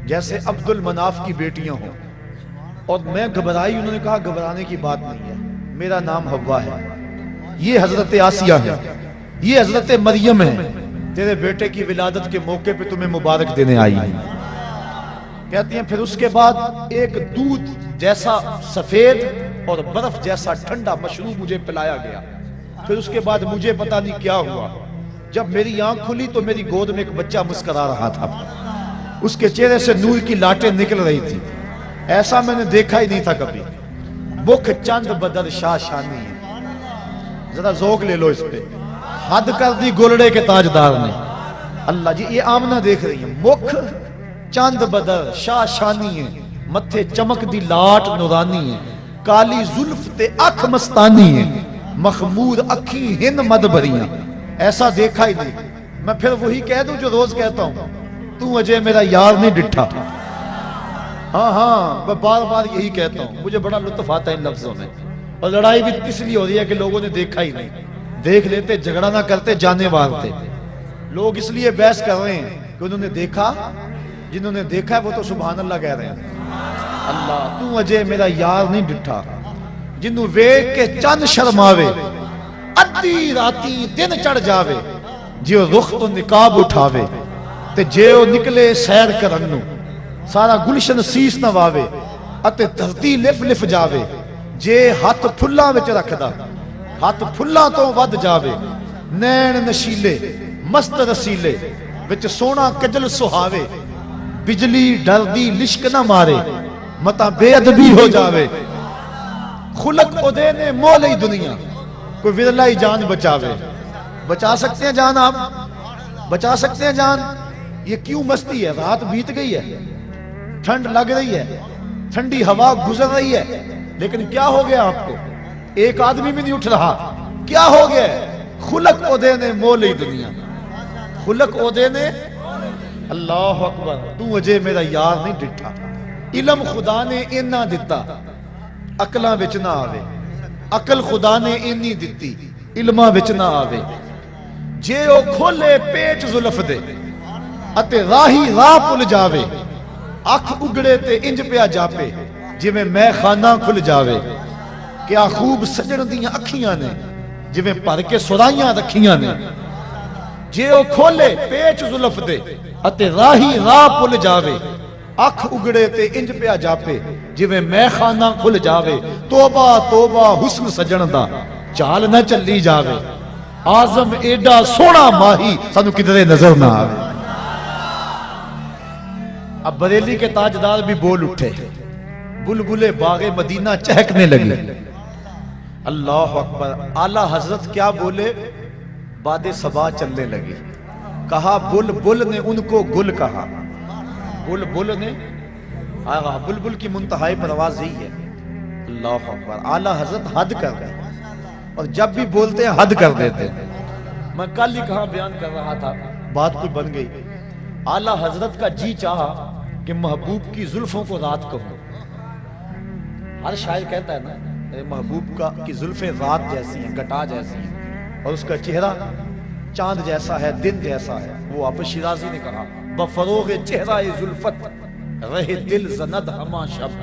جیسے عبد المناف کی بیٹیاں ہوں، اور میں گھبرائی۔ انہوں نے کہا گھبرانے کی بات نہیں ہے، میرا نام حوا ہے، یہ حضرت آسیہ ہے، یہ حضرت مریم ہے، تیرے بیٹے کی ولادت کے موقع پہ تمہیں مبارک دینے آئی ہے۔ کہتی ہیں پھر اس کے بعد ایک دودھ جیسا سفید اور برف جیسا ٹھنڈا مشروب مجھے پلایا گیا۔ پھر اس کے بعد مجھے پتا نہیں کیا ہوا، جب میری آنکھ کھلی تو میری گود میں ایک بچہ مسکرا رہا تھا، اس کے چہرے سے نور کی لاٹیں نکل رہی تھی، ایسا میں نے دیکھا ہی نہیں تھا کبھی۔ مکھ چند بدر شاہ شانی ہے، ذرا ذوق لے لو اس پہ، حد کر دی گولڑے کے تاجدار نے۔ اللہ جی، یہ آمنہ دیکھ رہی ہیں، مکھ چند بدر شاہ شانی ہے، متھے چمک دی لاٹ نورانی ہے، کالی زلف تے اکھ مستانی ہے، مخمور اکھی ہن مد بھریاں، ایسا دیکھا ہی نہیں۔ میں پھر وہی کہہ دوں جو روز کہتا ہوں، تو اجے میرا یار نہیں ڈٹھا۔ ہاں میں بار بار یہی کہتا ہوں، مجھے بڑا لطف آتا ہے ان لفظوں میں۔ اور لڑائی بھی اس لیے ہو رہی ہے کہ لوگوں نے دیکھا ہی نہیں، دیکھ لیتے جھگڑا نہ کرتے، جانے مارتے۔ لوگ اس لیے بحث کر رہے ہیں کہ انہوں نے دیکھا، جنہوں نے دیکھا ہے وہ تو سبحان اللہ کہہ رہے ہیں۔ اللہ تو اجے میرا یار نہیں ڈٹھا، جنوں ویکھ کے چند شرماوے، ادھی راتی دن چڑھ جاوے، جیو رخ تو نقاب اٹھاوے، تے جیو نکلے سیر کرن نو سارا گلشن سیس نواوے، اتے دھرتی لف لف جاوے، جے ہاتھ پھلاں وچ رکھدا ہاتھ پھلاں تو ود جاوے، نین نشیلے مست رسیلے وچ سونا کجل سہاوے، بجلی ڈردی لشک نہ مارے، متا بے ادبی ہو جاوے، خلق او دے نے مول ہی دنیا، کوئی ورلا ہی جان بچاوے۔ بچا سکتے ہیں جان؟ آپ بچا سکتے ہیں جان؟ یہ کیوں مستی ہے؟ رات بیت گئی ہے، ٹھنڈ لگ رہی ہے، ٹھنڈی ہوا گزر رہی ہے، لیکن کیا ہو گیا آپ کو؟ ایک آدمی بھی نہیں اٹھ رہا، کیا ہو گیا؟ خلق او دے نے مول ہی دنیا، خلق او دے نے۔ اللہ اکبر۔ تو اجے میرا یار نہیں ڈٹھا، علم خدا نے اینا دتا، عقلاں وچ نہ آوے، عقل خدا نے اینی دتی، علماں وچ نہ آوے، جے او کھولے پیٹ زلف دے اتے راہی راہ پل جاوے، اکھ اگڑے تے انج پیا جاپے، جویں میں خانہ کھل جاوے، کیا خوب سجن دیاں اکھیاں نے، جویں پر کے سرائیاں رکھیاں نے، جے او کھولے پیٹ زلف دے اتے راہی راہ پل جاوے، اکھ اگڑے تے انج پیا جاپے، جویں میں خانہ کھل جاوے، توبہ توبہ حسن سجن دا چال نہ چلی جاوے، آزم ایڈا سونا ماہی سانو کدھرے نظر نہ آوے۔ اب بریلی کے تاجدار بھی بول اٹھے، بلبلے باغ مدینہ چہکنے لگی۔ اللہ اکبر۔ اعلیٰ حضرت کیا بولے؟ باد صبا چلنے لگی، کہا بل بل نے ان کو گل کہا، بل بل نے آغا بلبل کی منتہائی پرواز یہی ہے. اللہ اکبر. اعلیٰ حضرت حد کر گئے اور جب بھی بولتے ہیں حد کر دیتے ہیں. میں کل ہی کہاں بیان کر رہا تھا, بات کوئی بن گئی. اعلیٰ حضرت کا جی چاہا کہ محبوب کی زلفوں کو رات کہوں. ہر شاعر کہتا ہے نا میرے محبوب کی زلفیں رات جیسی ہیں, گٹا جیسی ہیں, اور اس کا چہرہ چاند جیسا ہے, دن جیسا ہے. وہ آپ شیرازی نے کہا بفروغ چہرہ زلفت رہے دل زند ہما شب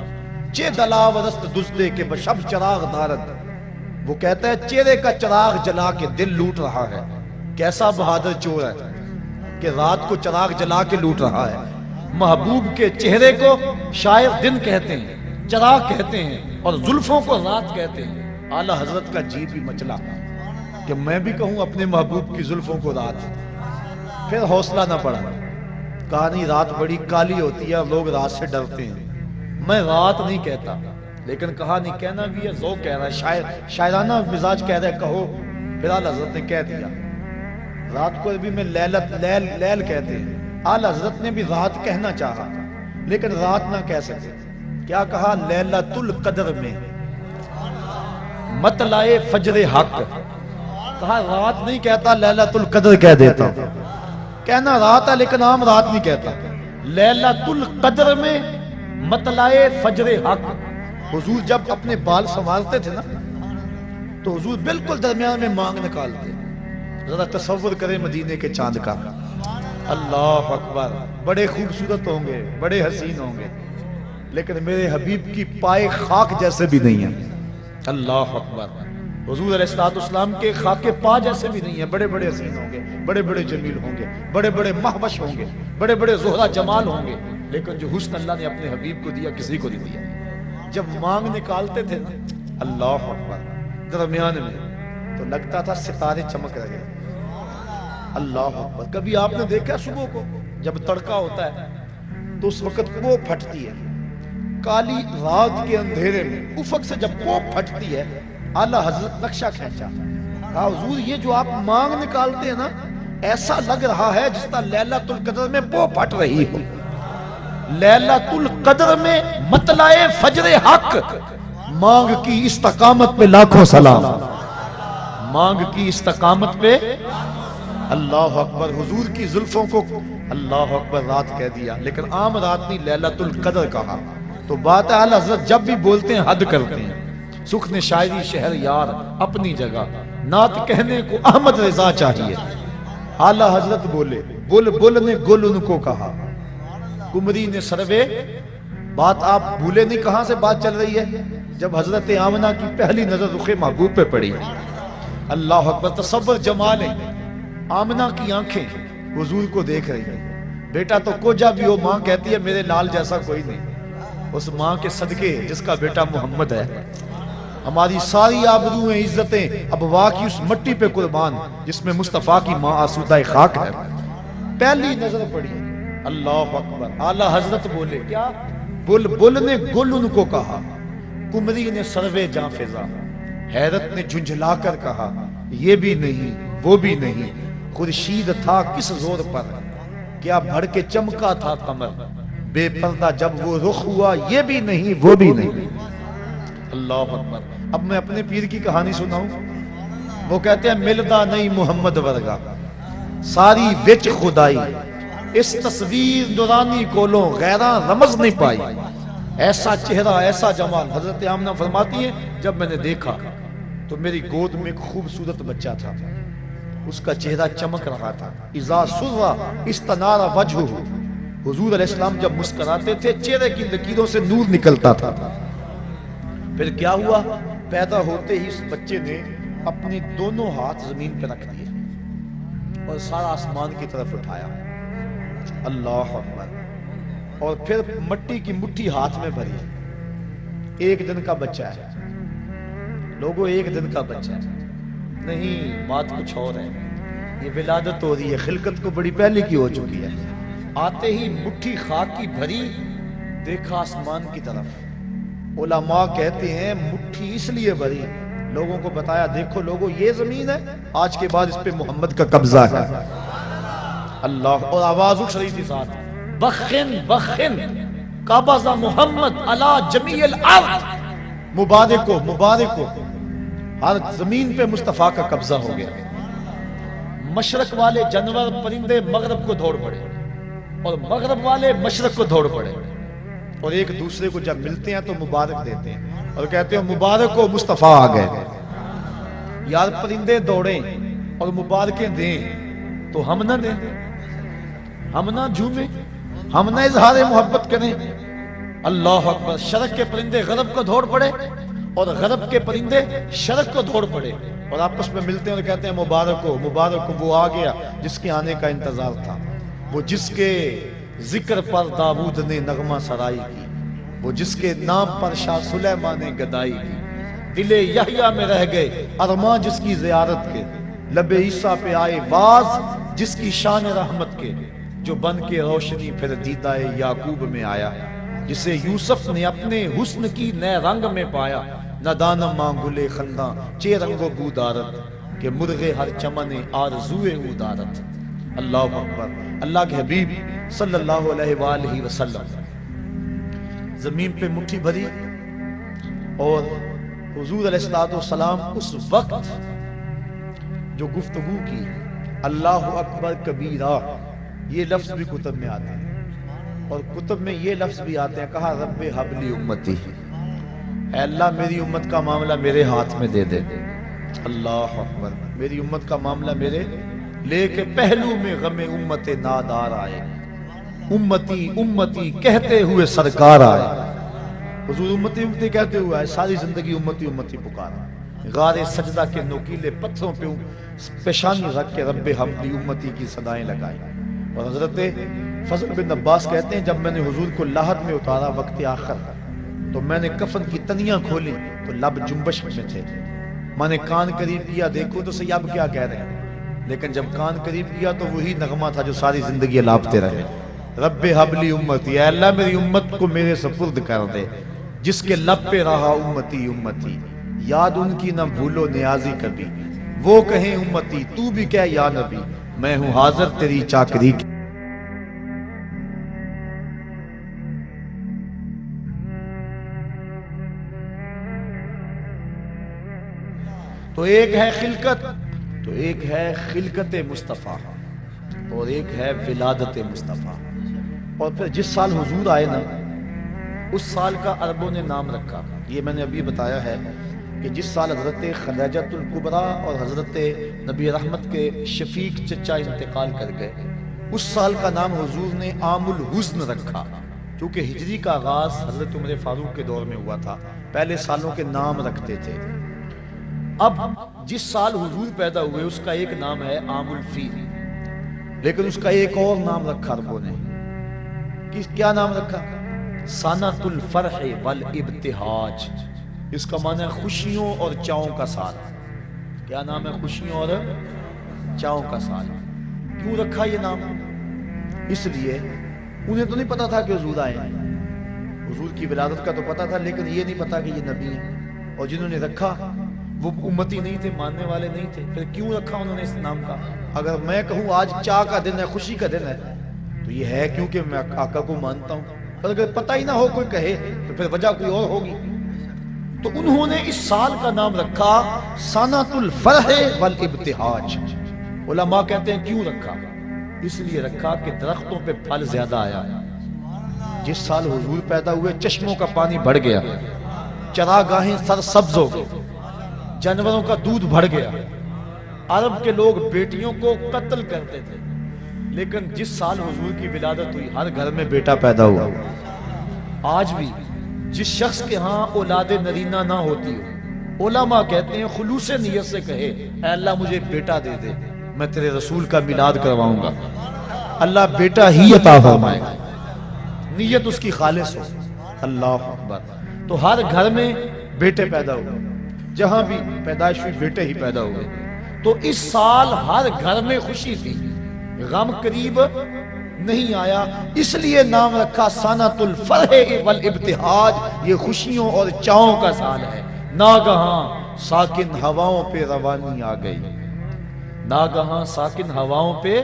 چے دلاورست دزدے کے بشب چراغ دارد. وہ کہتا ہے چہرے کا چراغ جلا کے دل لوٹ رہا ہے. کیسا بہادر چور ہے کہ رات کو چراغ جلا کے لوٹ رہا ہے. محبوب کے چہرے کو شاعر دن کہتے ہیں, چراغ کہتے ہیں, اور زلفوں کو رات کہتے ہیں. اعلیٰ حضرت کا جی بھی مچلا کہ میں بھی کہوں اپنے محبوب کی زلفوں کو رات. پھر حوصلہ نہ پڑا, کہا نہیں رات بڑی کالی ہوتی ہے, لوگ رات سے ڈرتے ہیں. میں رات نہیں کہتا, لیکن کہا نہیں کہنا بھی ہے, ذوق کہہ رہا ہے, شاعرانہ مزاج کہہ رہا ہے کہو. پھر اعلیٰ حضرت نے کہہ دیا. رات کو عربی میں لیل کہتے ہیں. اعلیٰ حضرت نے بھی رات کہنا چاہا لیکن رات نہ کہہ سکے. کیا کہا لیلۃ القدر میں مطلع فجر حق. کہا رات نہیں کہتا, لیلۃ القدر کہہ دیتا. کہنا رات ہے لیکن عام رات نہیں کہتا. لیلۃ القدر میں مطلع فجر حق. حضور جب اپنے بال سنوارتے تھے نا تو حضور بالکل درمیان میں مانگ نکالتے. ذرا تصور کریں مدینے کے چاند کا. اللہ اکبر. بڑے خوبصورت ہوں گے, بڑے حسین ہوں گے, لیکن میرے حبیب کی پائے خاک جیسے بھی نہیں ہیں. اللہ اکبر. حضور علیہ السلام کے خاک پا جیسے بھی نہیں ہیں. بڑے بڑے حسین ہوں گے, بڑے بڑے جمیل ہوں گے, بڑے بڑے مہوش ہوں گے, بڑے بڑے زہرہ جمال ہوں گے, لیکن جو حسن اللہ نے اپنے حبیب کو دیا کسی کو نہیں دیا. جب مانگ نکالتے تھے نا اللہ اکبر درمیان میں تو لگتا تھا ستارے چمک رہے. اللہ اکبر. کبھی آپ نے دیکھا صبح کو جب تڑکا ہوتا ہے تو اس وقت وہ پھٹتی ہے کالی رات کے اندھیرے میں, افق سے جب وہ پھٹتی ہے. اعلیٰ حضرت نقشہ کھینچا, کہا حضور یہ جو آپ مانگ نکالتے ہیں نا ایسا لگ رہا ہے جس طرح لیلۃ القدر میں وہ پھٹ رہی ہو. لیلۃ القدر میں مطلع فجر حق. مانگ کی استقامت پہ لاکھوں سلام. مانگ کی استقامت پہ اللہ اکبر. حضور کی زلفوں کو اللہ اکبر رات کہہ دیا, لیکن عام رات نہیں, لیلۃ القدر کہا. تو بات ہے اعلیٰ حضرت جب بھی بولتے ہیں حد کرتے ہیں. سکھ نے شاعری شہر یار اپنی جگہ, نعت کہنے کو احمد رضا چاہیے. اعلیٰ حضرت بولے بل نے گل ان کو کہا, کمری نے سروے. بات آپ بھولے نہیں کہاں سے بات چل رہی ہے, جب حضرت آمنہ کی پہلی نظر رخ محبوب پہ پڑی. اللہ اکبر. تصور جمال ہے, آمنہ کی آنکھیں حضور کو دیکھ رہی ہیں. بیٹا تو کوجا بھی ہو, ماں کہتی ہے میرے لال جیسا کوئی نہیں. اس ماں کے صدقے جس کا بیٹا محمد ہے, ہماری ساری آبرویں عزتیں اب وا کی اس مٹی پہ قربان جس میں مصطفیٰ کی ماں آسودہ خاک ہے. پہلی نظر پڑی. اللہ اکبر. اعلیٰ حضرت بولے کیا, بل نے گل ان کو کہا, کمری نے سروے جاں فضا. حیرت نے جھنجھلا کر کہا یہ بھی نہیں وہ بھی نہیں, خورشید تھا کس زور پر, کیا بھڑ کے چمکا تھا قمر, بے پردہ جب وہ رخ ہوا یہ بھی نہیں وہ بھی نہیں. اللہ اکبر. اب میں اپنے پیر کی کہانی سناؤں. وہ کہتے ہیں ملدا نہیں محمد ورگا, ساری وچ خدائی, اس تصویر نورانی کولوں غیراں رمز نہیں پائی. ایسا چہرہ ایسا جمال. حضرت آمنہ فرماتی ہیں جب میں نے دیکھا تو میری گود میں ایک خوبصورت بچہ تھا, اس کا چہرہ چمک رہا تھا. اذا سرّ استنار وجہہ. حضور علیہ السلام جب مسکراتے تھے چہرے کی لکیروں سے نور نکلتا تھا. پھر کیا ہوا, پیدا ہوتے ہی اس بچے نے اپنے دونوں ہاتھ زمین پہ رکھ دیے اور سارا آسمان کی طرف اٹھایا. اللہ اکبر. اور پھر مٹی کی مٹھی ہاتھ میں بھری. ایک دن کا بچہ ہے لوگوں, ایک دن کا بچہ ہے. نہیں, بات کچھ اور ہے. یہ ولادت ہو رہی ہے, خلقت کو بڑی پہلے کی ہو چکی ہے. آتے ہی مٹھی خاک کی بھری, دیکھا آسمان کی طرف. علماء کہتے ہیں مٹھی اس لیے بھری, لوگوں کو بتایا دیکھو لوگوں یہ زمین ہے, آج کے بعد اس پہ محمد کا قبضہ ہے. اللہ. اور آواز اٹھ رہی تھی ساتھ, بخن بخن. قابض محمد علی جمیع الارض، مبارک ہو ہر زمین پہ مصطفیٰ کا قبضہ ہو گیا۔ مشرق والے جانور پرندے مغرب کو دوڑ پڑے اور مغرب والے مشرق کو دوڑ پڑے، اور ایک دوسرے کو جب ملتے ہیں تو مبارک دیتے ہیں اور کہتے ہیں مبارک ہو مصطفیٰ آ گئے۔ یار پرندے دوڑیں اور مبارکیں دیں تو ہم نہ دیں، ہم نہ جھومیں، ہم نہ اظہار محبت کریں۔ اللہ اکبر، شرق کے پرندے غرب کو دوڑ پڑے اور غرب کے پرندے شرق کو دوڑ پڑے اور آپس میں ملتے ہیں اور کہتے ہیں مبارک ہو وہ آ گیا جس کے آنے کا انتظار تھا، وہ جس کے ذکر پر داؤد نے نغمہ سرائی کی، وہ جس کے نام پر شاہ سلیمان نے گدائی کی، دل یحییٰ میں رہ گئے ارماں جس کی زیارت کے، لب عیسیٰ پہ آئے واز جس کی شان رحمت کے، جو بن کے روشنی پھر دیدہ یعقوب میں آیا، جسے یوسف نے اپنے حسن کی نئے رنگ میں پایا، نہ دانم ماں گلے خنداں چے رنگو بودارت، کہ مرغے ہر چمن آرزوئے اودارت۔ اللہ اکبر، اللہ کے حبیب صلی اللہ علیہ وآلہ وسلم زمین پہ مٹھی بھری اور حضور علیہ السلام اس وقت جو گفتگو کی، اللہ اکبر کبیرہ، یہ لفظ بھی کتب میں آتے ہیں اور کتب میں یہ لفظ بھی آتے ہیں، کہا رب ہب لی امتی، اے اللہ میری امت کا معاملہ میرے ہاتھ میں دے دے۔ اللہ اکبر، میری امت کا معاملہ میرے، لے کے پہلو میں غم امت نادار آئے، امتی امتی کہتے ہوئے سرکار آئے۔ حضور امتی امتی کہتے ہوئے آئے، ساری زندگی امتی امتی پکارا، غار سجدہ کے نوکیلے پتھروں پہ پیشانی رکھ کے رب ہب لی امتی کی صدائیں لگائی۔ اور حضرت فضل بن عباس کہتے ہیں جب میں نے حضور کو لاحد میں اتارا وقت آخر تو میں نے کفن کی تنیاں کھولی تو لب جنبش میں تھے، میں نے کان قریب کیا دیکھو تو سیاب کیا کہہ رہے ہیں، لیکن جب کان قریب کیا تو وہی نغمہ تھا جو ساری زندگی الاپتے رہے، رب حب لی امتی، اے اللہ میری امت کو میرے سپرد کر دے، جس کے لب پہ رہا امتی امتی، یاد ان کی نہ بھولو نیازی کبھی، وہ کہیں امتی تو بھی کہہ یا نبی، میں ہوں حاضر تیری چاکری کی۔ تو ایک ہے خلقت، تو ایک ہے خلقت مصطفیٰ اور ایک ہے ولادت مصطفیٰ۔ اور پھر جس سال حضور آئے نا اس سال کا عربوں نے نام رکھا، یہ میں نے ابھی بتایا ہے کہ جس سال حضرت خدیجۃ الکبریٰ اور حضرت نبی رحمت کے شفیق چچا انتقال کر گئے، اس سال کا نام حضور نے عام الحزن رکھا، کیونکہ ہجری کا آغاز حضرت عمر فاروق کے دور میں ہوا تھا، پہلے سالوں کے نام رکھتے تھے۔ اب جس سال حضور پیدا ہوئے اس کا ایک نام ہے عام الفیل، لیکن اس کا ایک اور نام رکھا عربوں نے، کیا نام رکھا؟ سنۃ الفرح والابتہاج، اس کا معنی ہے خوشیوں اور چاؤں کا سال۔ کیا نام ہے؟ خوشیوں اور چاؤں کا سال۔ کیوں رکھا یہ نام؟ اس لیے انہیں تو نہیں پتا تھا کہ حضور آئے ہیں، حضور کی ولادت کا تو پتا تھا لیکن یہ نہیں پتا کہ یہ نبی ہیں، اور جنہوں نے رکھا وہ امتی نہیں تھے، ماننے والے نہیں تھے، پھر کیوں رکھا انہوں نے اس نام کا؟ اگر میں کہوں آج چاہ کا دن ہے، خوشی کا دن ہے، تو یہ ہے کیونکہ میں آقا کو مانتا ہوں، اور اگر پتہ ہی نہ ہو کوئی کہے تو پھر وجہ کوئی اور ہوگی۔ تو انہوں نے اس سال کا نام رکھا سنۃ الفرح والابتہاج۔ علماء کہتے ہیں کیوں رکھا؟ اس لیے رکھا کہ درختوں پہ پھل زیادہ آیا، جس سال حضور پیدا ہوئے چشموں کا پانی بڑھ گیا، چراگاہیں سرسبز ہو گئی، جانوروں کا دودھ بڑھ گیا، عرب کے لوگ بیٹیوں کو قتل کرتے تھے، لیکن جس سال حضور کی ولادت ہوئی ہر گھر میں بیٹا پیدا ہوا۔ آج بھی جس شخص کے ہاں اولاد نرینہ نہ ہوتی ہو، علماء کہتے ہیں خلوص نیت سے کہے اے اللہ مجھے بیٹا دے دے، میں تیرے رسول کا میلاد کرواؤں گا، اللہ بیٹا ہی عطا فرمائے گا، نیت اس کی خالص ہو۔ اللہ اکبر۔ تو ہر گھر میں بیٹے پیدا ہوئے، جہاں بھی پیدائش ہوئی بیٹے ہی پیدا ہوئے۔ تو اس سال ہر گھر میں خوشی تھی، غم قریب نہیں آیا، اس لیے نام رکھا سنۃ الفرح والابتہاج، یہ خوشیوں اور چاؤں کا سال ہے۔ ناگہاں ساکن ہواؤں پہ روانی آ گئی، ناگہاں ساکن ہواؤں پہ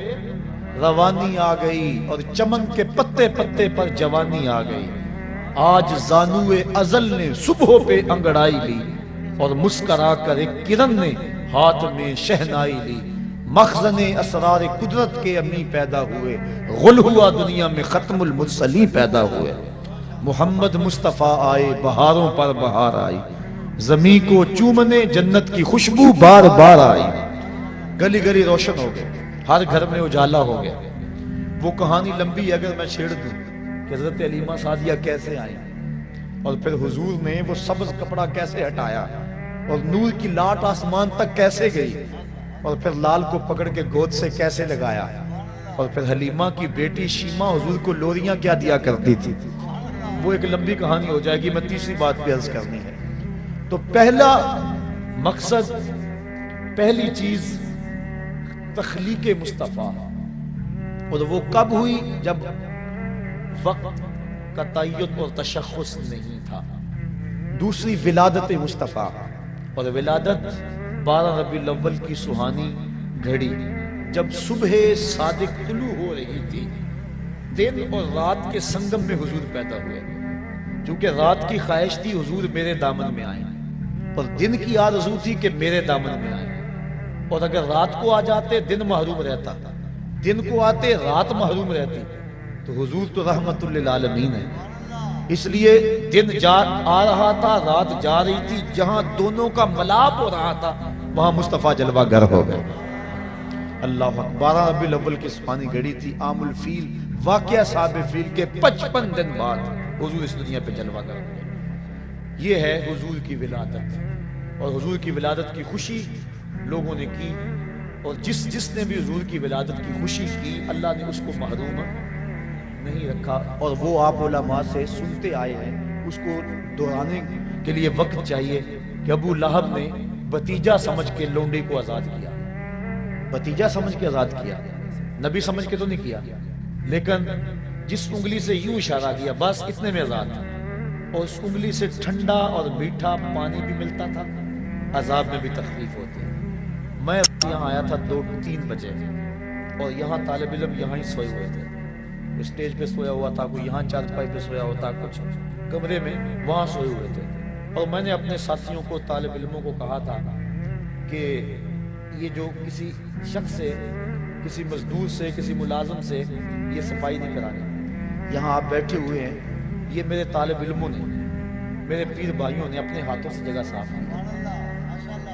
روانی آ گئی، اور چمن کے پتے پتے پر جوانی آ گئی، آج زانوے ازل نے صبح پہ انگڑائی لی، اور مسکرا کر ایک کرن نے ہاتھ میں شہنائی لی۔ مخزن اسرار قدرت کے امی پیدا ہوئے، غل ہوا دنیا میں ختم المرسلی پیدا ہوئے۔ محمد مصطفیٰ آئے، بہاروں پر بہار آئی، زمین کو چومنے جنت کی خوشبو بار بار آئی۔ گلی گلی روشن ہو گئے، ہر گھر میں اجالا ہو گیا۔ وہ کہانی لمبی اگر میں چھیڑ دوں کہ حضرت علیمہ سعدیہ کیسے آئی، اور پھر حضور نے وہ سبز کپڑا کیسے ہٹایا، اور نور کی لاٹ آسمان تک کیسے گئی، اور پھر لال کو پکڑ کے گود سے کیسے لگایا، اور پھر حلیمہ کی بیٹی شیمہ حضور کو لوریاں کیا دیا کرتی تھی، وہ ایک لمبی کہانی ہو جائے گی۔ میں تیسری بات پہ عرض کرنی ہے۔ تو پہلا مقصد، پہلی چیز تخلیق مصطفیٰ، اور وہ کب ہوئی؟ جب وقت کا تعین اور تشخص نہیں تھا۔ دوسری ولادت مصطفیٰ، اور ولادت 12 ربیع الاول کی سہانی گھڑی، جب صبح صادق طلوع ہو رہی تھی، دن اور رات کے سنگم میں حضور پیدا ہوئے۔ چونکہ رات کی خواہش تھی حضور میرے دامن میں آئیں، اور دن کی آرزو تھی کہ میرے دامن میں آئیں، اور اگر رات کو آ جاتے دن محروم رہتا، دن کو آتے رات محروم رہتی، تو حضور تو رحمت للعالمین ہے۔ اس لیے دن آ رہا تھا، رات جا رہی تھی، جہاں دونوں کا ملاپ ہو رہا تھا وہاں مصطفیٰ جلوہ گر ہو گئے۔ اللہ اکبر۔ 12 ربیع الاول کی سپانی گھڑی تھی، عام الفیل، واقعہ صاحب فیل کے 55 دن بعد حضور اس دنیا پہ جلوہ گر ہوئے۔ یہ ہے حضور کی ولادت، اور حضور کی ولادت کی خوشی لوگوں نے کی، اور جس نے بھی حضور کی ولادت کی خوشی کی اللہ نے اس کو محروم نہیں رکھا، اور وہ آپ علماء سے سنتے آئے ہیں۔ اس کو دہرانے کے لیے وقت چاہیے کہ ابو لہب نے بھتیجا سمجھ کے لونڈی کو آزاد کیا، بھتیجا سمجھ کے آزاد کیا، نبی سمجھ کے تو نہیں کیا، لیکن جس انگلی سے یوں اشارہ کیا بس اتنے میں آزاد تھا، اور اس انگلی سے ٹھنڈا اور میٹھا پانی بھی ملتا تھا، عذاب میں بھی تخفیف ہوتی۔ میں یہاں آیا تھا 2-3 بجے، اور یہاں طالب علم یہاں ہی سوئے ہوئے تھے، اسٹیج پہ سویا ہوا تھا، کوئی یہاں چارپائی پہ سویا ہوتا، کچھ کمرے میں وہاں سوئے ہوئے تھے۔ اور میں نے اپنے ساتھیوں کو، طالب علموں کو کہا تھا کہ یہ جو کسی شخص سے، کسی مزدور سے، کسی ملازم سے یہ صفائی نہیں کرانی، یہاں آپ بیٹھے ہوئے ہیں، یہ میرے طالب علموں نے، میرے پیر بھائیوں نے اپنے ہاتھوں سے جگہ صاف کی۔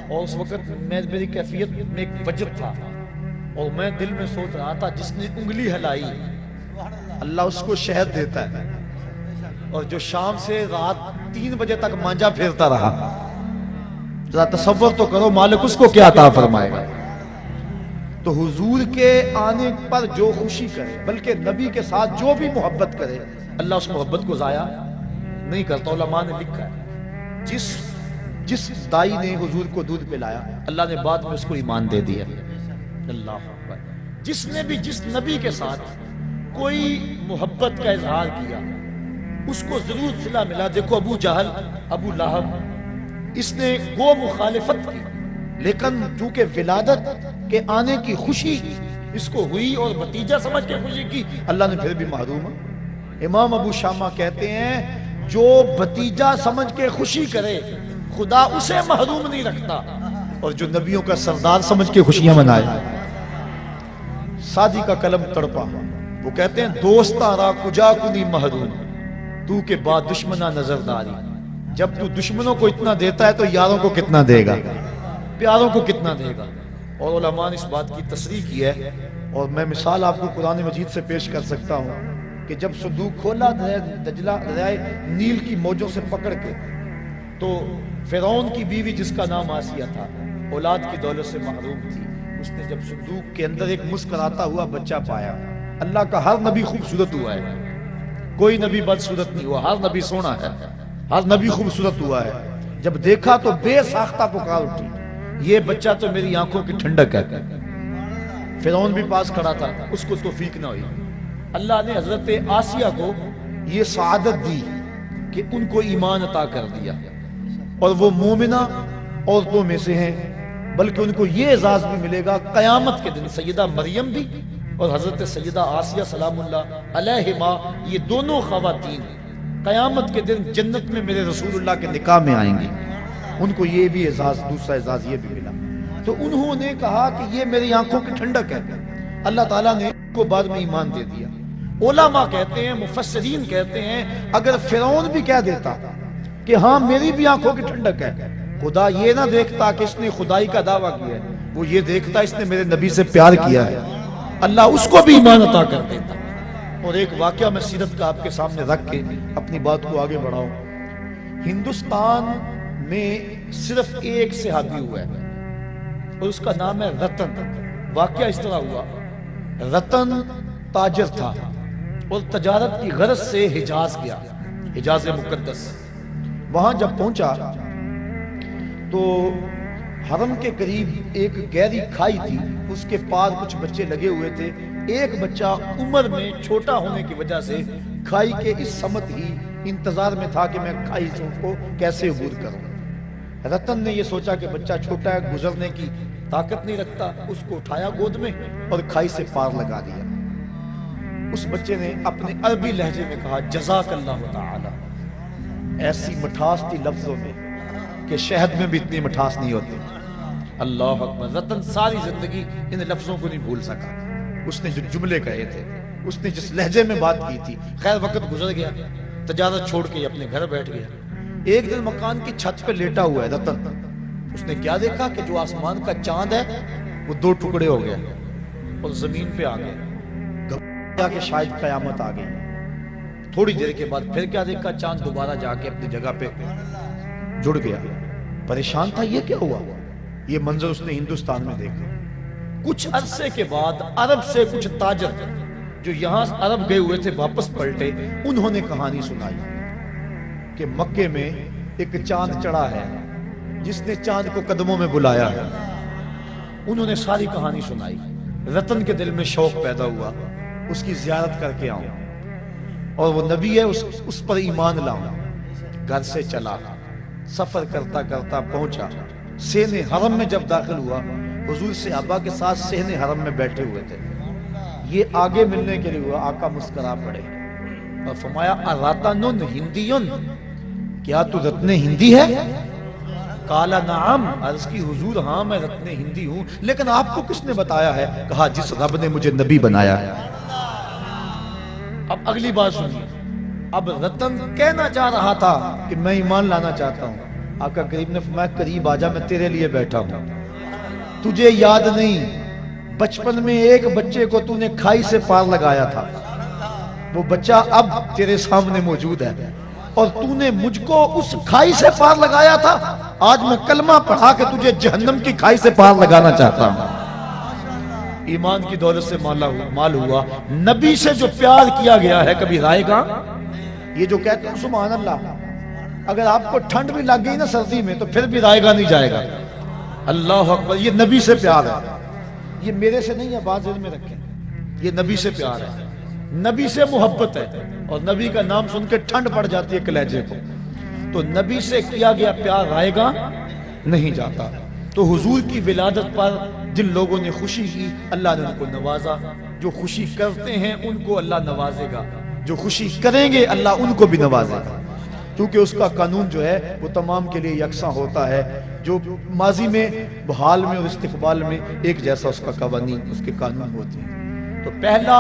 اور اس وقت میری کیفیت میں ایک وجب تھا، اور میں دل میں سوچ رہا تھا جس نے انگلی ہلائی اللہ اس کو شہد دیتا ہے، اور جو شام سے رات 3 بجے تک مانجا پھیرتا رہا، ذرا تصور تو کرو مالک اس کو کیا عطا فرمائے گا۔ تو حضور کے آنے پر جو خوشی کرے، بلکہ نبی کے ساتھ جو بھی محبت کرے، اللہ اس محبت کو ضائع نہیں کرتا۔ علماء نے لکھا ہے جس دائی نے حضور کو دودھ پلایا اللہ نے بعد میں اس کو ایمان دے دیا۔ اللہ اکبر۔ جس نے بھی جس نبی کے ساتھ کوئی محبت کا اظہار کیا اس کو ضرور صلہ ملا۔ دیکھو ابو جہل، ابو لہب، اس نے گو مخالفت کی، لیکن چونکہ ولادت کے آنے کی خوشی اس کو ہوئی اور بھتیجا سمجھ کے خوشی کی، اللہ نے پھر بھی محروم۔ امام ابو شامہ کہتے ہیں جو بھتیجا سمجھ کے خوشی کرے خدا اسے محروم نہیں رکھتا، اور جو نبیوں کا سردار سمجھ کے خوشیاں منائے۔ سادی کا قلم تڑپا، وہ کہتے ہیں دوستاں را کجا کنی محروم، تو کے بعد دشمنہ نظرداری۔ جب تو دشمنوں کو اتنا دیتا ہے تو یاروں کو کتنا دے گا، پیاروں کو کتنا دے گا۔ اور علماء نے اس بات کی تصریح کی ہے، اور میں مثال آپ کو قرآن مجید سے پیش کر سکتا ہوں کہ جب صندوق کھولا دریائے نیل کی موجوں سے پکڑ کے، تو فرعون کی بیوی جس کا نام آسیہ تھا، اولاد کی دولت سے محروم تھی، اس نے جب صندوق کے اندر ایک مسکراتا ہوا بچہ پایا۔ اللہ کا ہر نبی خوبصورت ہوا ہے، کوئی نبی بدصورت نہیں ہوا، ہر نبی سونا ہے، ہر نبی خوبصورت ہوا ہے۔ جب دیکھا تو بے ساختہ پکار اٹھی، یہ بچہ تو میری آنکھوں کی ٹھنڈک ہے۔ فرعون بھی پاس کھڑا تھا، اس کو توفیق نہ ہوئی۔ اللہ نے حضرت آسیہ کو یہ سعادت دی کہ ان کو ایمان عطا کر دیا، اور وہ مومنہ عورتوں میں سے ہیں، بلکہ ان کو یہ اعزاز بھی ملے گا قیامت کے دن۔ سیدہ مریم بھی اور حضرت سیدہ آسیہ سلام اللہ علیہما، یہ دونوں خواتین قیامت کے دن جنت میں میرے رسول اللہ کے نکاح میں آئیں گے. ان کو یہ بھی اعزاز، دوسرا اعزاز یہ بھی ملا. تو انہوں نے کہا کہ یہ میری آنکھوں کی ٹھنڈک ہے. اللہ تعالیٰ نے ان کو بعد میں ایمان دے دیا. علماء کہتے ہیں، مفسرین کہتے ہیں، اگر فرعون بھی کہہ دیتا کہ ہاں میری بھی آنکھوں کی ٹھنڈک ہے، خدا یہ نہ دیکھتا کہ اس نے خدائی کا دعویٰ کیا ہے، وہ یہ دیکھتا اس نے میرے نبی سے پیار کیا ہے، اللہ اس کو بھی ایمان عطا کر دیتا. اور ایک واقعہ میں سیرت کا آپ کے سامنے رکھ کے اپنی بات کو آگے بڑھاؤں. ہندوستان میں صرف ایک صحابی ہوا ہے اور اس کا نام ہے رتن. واقعہ اس طرح ہوا، رتن تاجر تھا اور تجارت کی غرض سے حجاز گیا، حجاز مقدس. وہاں جب پہنچا تو حرم کے قریب ایک گہری کھائی تھی، اس کے پار کچھ بچے لگے ہوئے تھے. ایک بچہ عمر میں چھوٹا ہونے کی وجہ سے کھائی کے اس سمت ہی انتظار میں تھا کہ میں کھائی کو کیسے عبور کروں. رتن نے یہ سوچا کہ بچہ چھوٹا ہے، گزرنے کی طاقت نہیں رکھتا، اس کو اٹھایا گود میں اور کھائی سے پار لگا دیا. اس بچے نے اپنے عربی لہجے میں کہا جزاک اللہ تعالی. ایسی مٹھاس تھی لفظوں میں کہ شہد میں بھی اتنی مٹھاس نہیں ہوتی. اللہ اکبر. رتن ساری زندگی ان لفظوں کو نہیں بھول سکا. اس نے جو جملے کہے تھے، اس نے جس لہجے میں بات کی تھی. خیر وقت گزر گیا، تجارت چھوڑ کے اپنے گھر بیٹھ گیا. ایک دن مکان کی چھت پہ لیٹا ہوا ہے رتن. اس نے کیا دیکھا کہ جو آسمان کا چاند ہے وہ 2 ٹکڑے ہو گیا اور زمین پہ آ گیا. گھبرا کہ شاید قیامت آ گئی. تھوڑی دیر کے بعد پھر کیا دیکھا، چاند دوبارہ جا کے اپنی جگہ پہ جڑ گیا. پریشان تھا، یہ کیا ہوا؟ یہ منظر اس نے ہندوستان میں دیکھا. کچھ عرصے کے بعد عرب سے کچھ تاجر جو یہاں عرب گئے ہوئے تھے واپس پلٹے. انہوں نے کہانی سنائی کہ مکے میں ایک چاند چڑھا ہے جس نے چاند کو قدموں میں بلایا ہے. انہوں نے ساری کہانی سنائی. رتن کے دل میں شوق پیدا ہوا اس کی زیارت کر کے آؤں، اور وہ نبی ہے اس پر ایمان لاؤں. گھر سے چلا، سفر کرتا کرتا پہنچا سین حرم میں. جب داخل ہوا حضور صحابہ کے ساتھ سین حرم میں بیٹھے ہوئے تھے. یہ آگے ملنے کے لیے ہوا. آقا مسکرا پڑے اور فرمایا اراتن ہندیون، کیا تو رتن ہندی ہے؟ قال نعم. عرض کی حضور ہاں میں رتن ہندی ہوں، لیکن آپ کو کس نے بتایا ہے؟ کہا جس رب نے مجھے نبی بنایا ہے. اب اگلی بات سنیے. اب رتن کہنا چاہ رہا تھا کہ میں ایمان لانا چاہتا ہوں. آقا کریم نے فرمایا قریب آجا، میں تیرے لیے بیٹھا ہوں. تجھے یاد نہیں بچپن میں ایک بچے کو تو نے کھائی سے پار لگایا تھا، وہ بچہ اب تیرے سامنے موجود ہے، اور تو نے مجھ کو اس کھائی سے پار لگایا تھا. آج میں کلمہ پڑھا کہ تجھے جہنم کی کھائی سے پار لگانا چاہتا ہوں. ایمان کی دولت سے مال ہوا. نبی سے جو پیار کیا گیا ہے کبھی رائے گا؟ یہ جو کہتے ہیں سبحان اللہ، اگر آپ کو ٹھنڈ بھی لگ گئی نا سردی میں تو پھر بھی رائے گا نہیں جائے گا. اللہ اکبر. یہ نبی سے پیار ہے، یہ میرے سے نہیں ہے. بات ذہن میں رکھیں، یہ نبی سے پیار ہے، نبی سے محبت ہے. اور نبی کا نام سن کے ٹھنڈ پڑ جاتی ہے کلیجے کو. تو نبی سے کیا گیا پیار رائے گا نہیں جاتا. تو حضور کی ولادت پر جن لوگوں نے خوشی کی اللہ نے ان کو نوازا. جو خوشی کرتے ہیں ان کو اللہ نوازے گا، جو خوشی کریں گے اللہ ان کو بھی نوازے گا. کیونکہ اس کا قانون جو ہے وہ تمام کے لیے یکساں ہوتا ہے. جو ماضی میں، حال میں اور استقبال میں ایک جیسا اس کا قوانین، اس کے قانون ہوتے ہیں. تو پہلا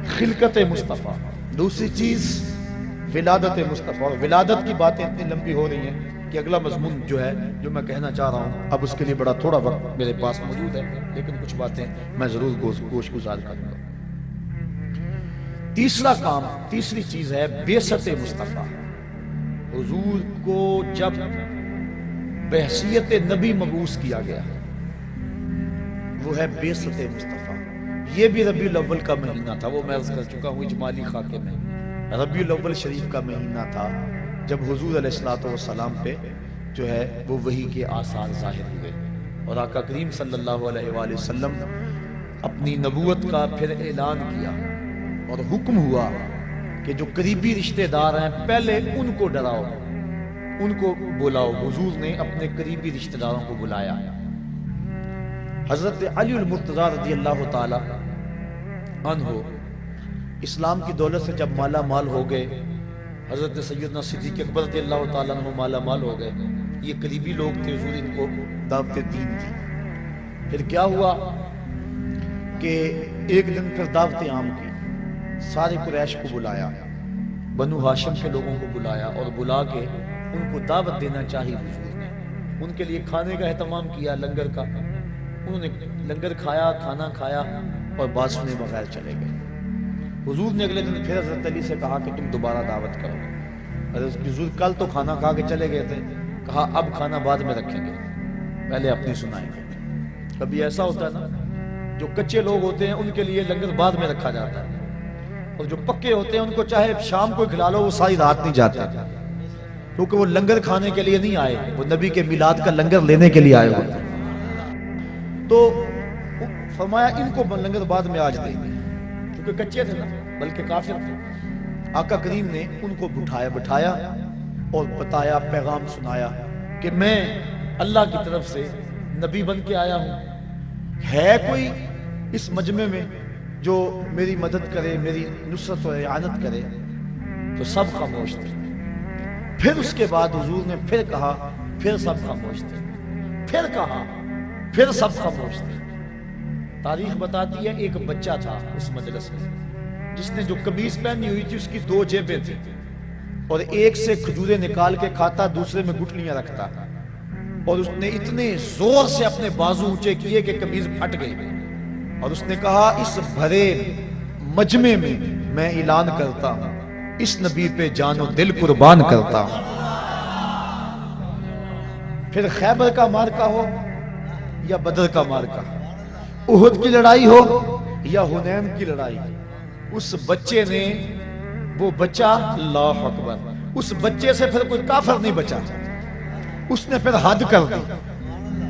خلقت مصطفیٰ، دوسری چیز ولادت مصطفیٰ. اور ولادت کی باتیں اتنی لمبی ہو رہی ہیں کہ اگلا مضمون جو ہے جو میں کہنا چاہ رہا ہوں اب اس کے لیے بڑا تھوڑا وقت میرے پاس موجود ہے، لیکن کچھ باتیں میں ضرور گوش گزار کروں گا. تیسرا کام، تیسری چیز ہے بعثت مصطفیٰ. حضور کو جب بحیثیت نبی مبعوث کیا گیا وہ ہے بعثت مصطفیٰ. یہ بھی ربیع الاول کا مہینہ تھا، وہ میں عرض کر چکا ہوں اجمالی خاکے میں. ربیع الاول شریف کا مہینہ تھا جب حضور علیہ الصلوۃ والسلام پہ جو ہے وہ وحی کے آثار ظاہر ہوئے، اور آقا کریم صلی اللہ علیہ وآلہ وسلم اپنی نبوت کا پھر اعلان کیا اور حکم ہوا کہ جو قریبی رشتہ دار ہیں پہلے ان کو ڈراؤ، ان کو بلاؤ. حضور نے اپنے قریبی رشتہ داروں کو بلایا. حضرت علی المرتضیٰ رضی اللہ تعالی عنہ اسلام کی دولت سے جب مالا مال ہو گئے حضرت سیدنا صدیق اکبر رضی اللہ تعالیٰ عنہ مالا مال ہو گئے. یہ قریبی لوگ تھے، حضور ان کو دعوت دین تھی. پھر کیا ہوا کہ ایک دن پھر دعوت عام کی، سارے قریش کو بلایا، بنو ہاشم کے لوگوں کو بلایا اور بلا کے ان کو دعوت دینا چاہی حضور نے. ان کے لیے کھانے کا اہتمام کیا، لنگر کا. انہوں نے لنگر کھایا، کھانا کھایا اور بات سنے بغیر چلے گئے. حضور نے اگلے دن پھر حضرت علی سے کہا کہ تم دوبارہ دعوت کرو. حضور کل تو کھانا کھا کے چلے گئے تھے، کہا اب کھانا بعد میں رکھیں گے، پہلے اپنی سنائیں گے. کبھی ایسا ہوتا ہے نا، جو کچے لوگ ہوتے ہیں ان کے لیے لنگر بعد میں رکھا جاتا ہے، اور جو پکے ہوتے ہیں ان کو چاہے شام کو کھلا لو وہ ساری رات نہیں جاتے، کیونکہ وہ لنگر کھانے کے لیے نہیں آئے، وہ نبی کے میلاد کا لنگر لینے کے لیے آئے ہوتے. تو فرمایا ان کو لنگر بعد میں آج دیں گے، کیونکہ کچے تھے نا، بلکہ کافر تھے. آقا کریم نے ان کو بٹھایا اور بتایا، پیغام سنایا کہ میں اللہ کی طرف سے نبی بن کے آیا ہوں. ہے کوئی اس مجمع میں جو میری مدد کرے، میری نصرت و اعانت کرے؟ تو سب خاموش تھے. پھر اس کے بعد حضور نے پھر کہا، پھر سب خاموش تھے. پھر کہا، پھر سب خاموش تھے. تاریخ بتاتی ہے ایک بچہ تھا اس مجلس میں جس نے جو قمیض پہنی ہوئی تھی اس کی 2 جیبیں تھیں، اور ایک سے کھجوریں نکال کے کھاتا، دوسرے میں گٹلیاں رکھتا، اور اس نے اتنے زور سے اپنے بازو اونچے کیے کہ قمیض پھٹ گئی. اور اس نے کہا اس بھرے مجمع میں میں اعلان کرتا ہوں اس نبی پہ جان و دل قربان کرتا ہوں. پھر خیبر کا مارکا ہو یا بدر کا مارکا، احد کی لڑائی ہو یا حنین کی لڑائی، اس بچے نے، وہ بچہ، اللہ اکبر، اس بچے سے پھر کوئی کافر نہیں بچا. اس نے پھر حد کر دی.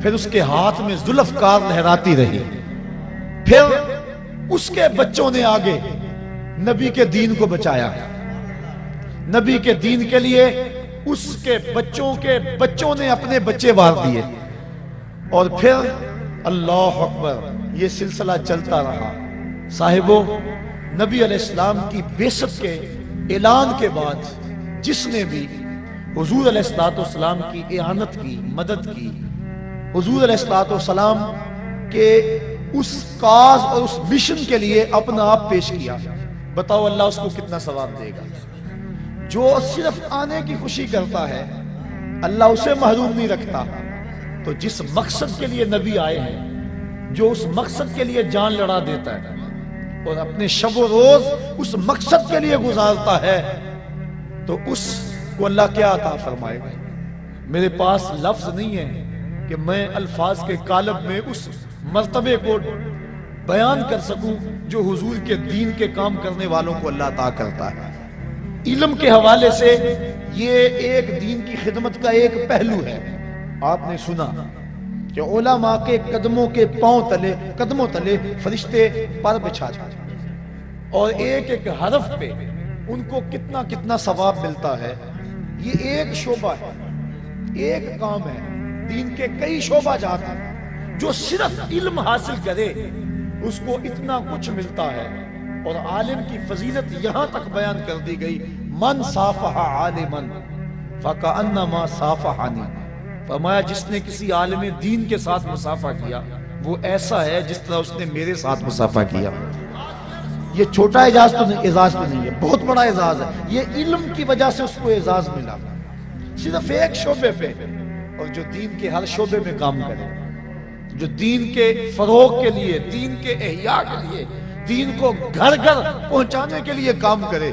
پھر اس کے ہاتھ میں ذوالفقار لہراتی رہی. پھر اس کے بچوں نے آگے نبی کے دین کو بچایا. نبی کے دین کے لیے اس کے بچوں نے اپنے بچے وار دیے. اور پھر اللہ اکبر، یہ سلسلہ چلتا رہا. صاحبو، نبی علیہ السلام کی بعثت کے اعلان کے بعد جس نے بھی حضور علیہ السلام کی اعانت کی، مدد کی، حضور علیہ السلام کے اس کاز اور اس مشن کے لیے اپنا آپ پیش کیا، بتاؤ اللہ اس کو کتنا ثواب دے گا. جو صرف آنے کی خوشی کرتا ہے اللہ اسے محروم نہیں رکھتا. تو جس مقصد کے لیے نبی آئے ہیں، جو اس مقصد کے لیے جان لڑا دیتا ہے اور اپنے شب و روز اس مقصد کے لیے گزارتا ہے، تو اس کو اللہ کیا عطا فرمائے گا. میرے پاس لفظ نہیں ہے کہ میں الفاظ کے قالب میں اس مرتبے کو بیان کر سکوں جو حضور کے دین کے کام کرنے والوں کو اللہ عطا کرتا ہے. علم کے حوالے سے یہ ایک دین کی خدمت کا ایک پہلو ہے. آپ نے سنا کہ علماء کے قدموں کے قدموں تلے فرشتے پر بچھاتے ہیں اور ایک ایک حرف پہ ان کو کتنا کتنا ثواب ملتا ہے. یہ ایک شعبہ ہے، ایک کام ہے. دین کے کئی شعبہ جات ہیں. جو صرف علم حاصل کرے اس کو اتنا کچھ ملتا ہے. اور عالم کی فضیلت یہاں تک بیان کر دی گئی، من صافح عالما فکأنما صافحنی. فرمایا جس نے کسی عالم دین کے ساتھ مصافحہ کیا وہ ایسا ہے جس طرح اس نے میرے ساتھ مصافحہ کیا. یہ چھوٹا اعزاز تو نہیں ہے، بہت بڑا اعزاز ہے. یہ علم کی وجہ سے اس کو اعزاز ملا، صرف ایک شعبے پہ. اور جو دین کے ہر شعبے میں کام کرے، جو دین کے فروغ کے لیے، دین کے احیاء کے لیے، دین کو گھر گھر پہنچانے کے لیے کام کرے،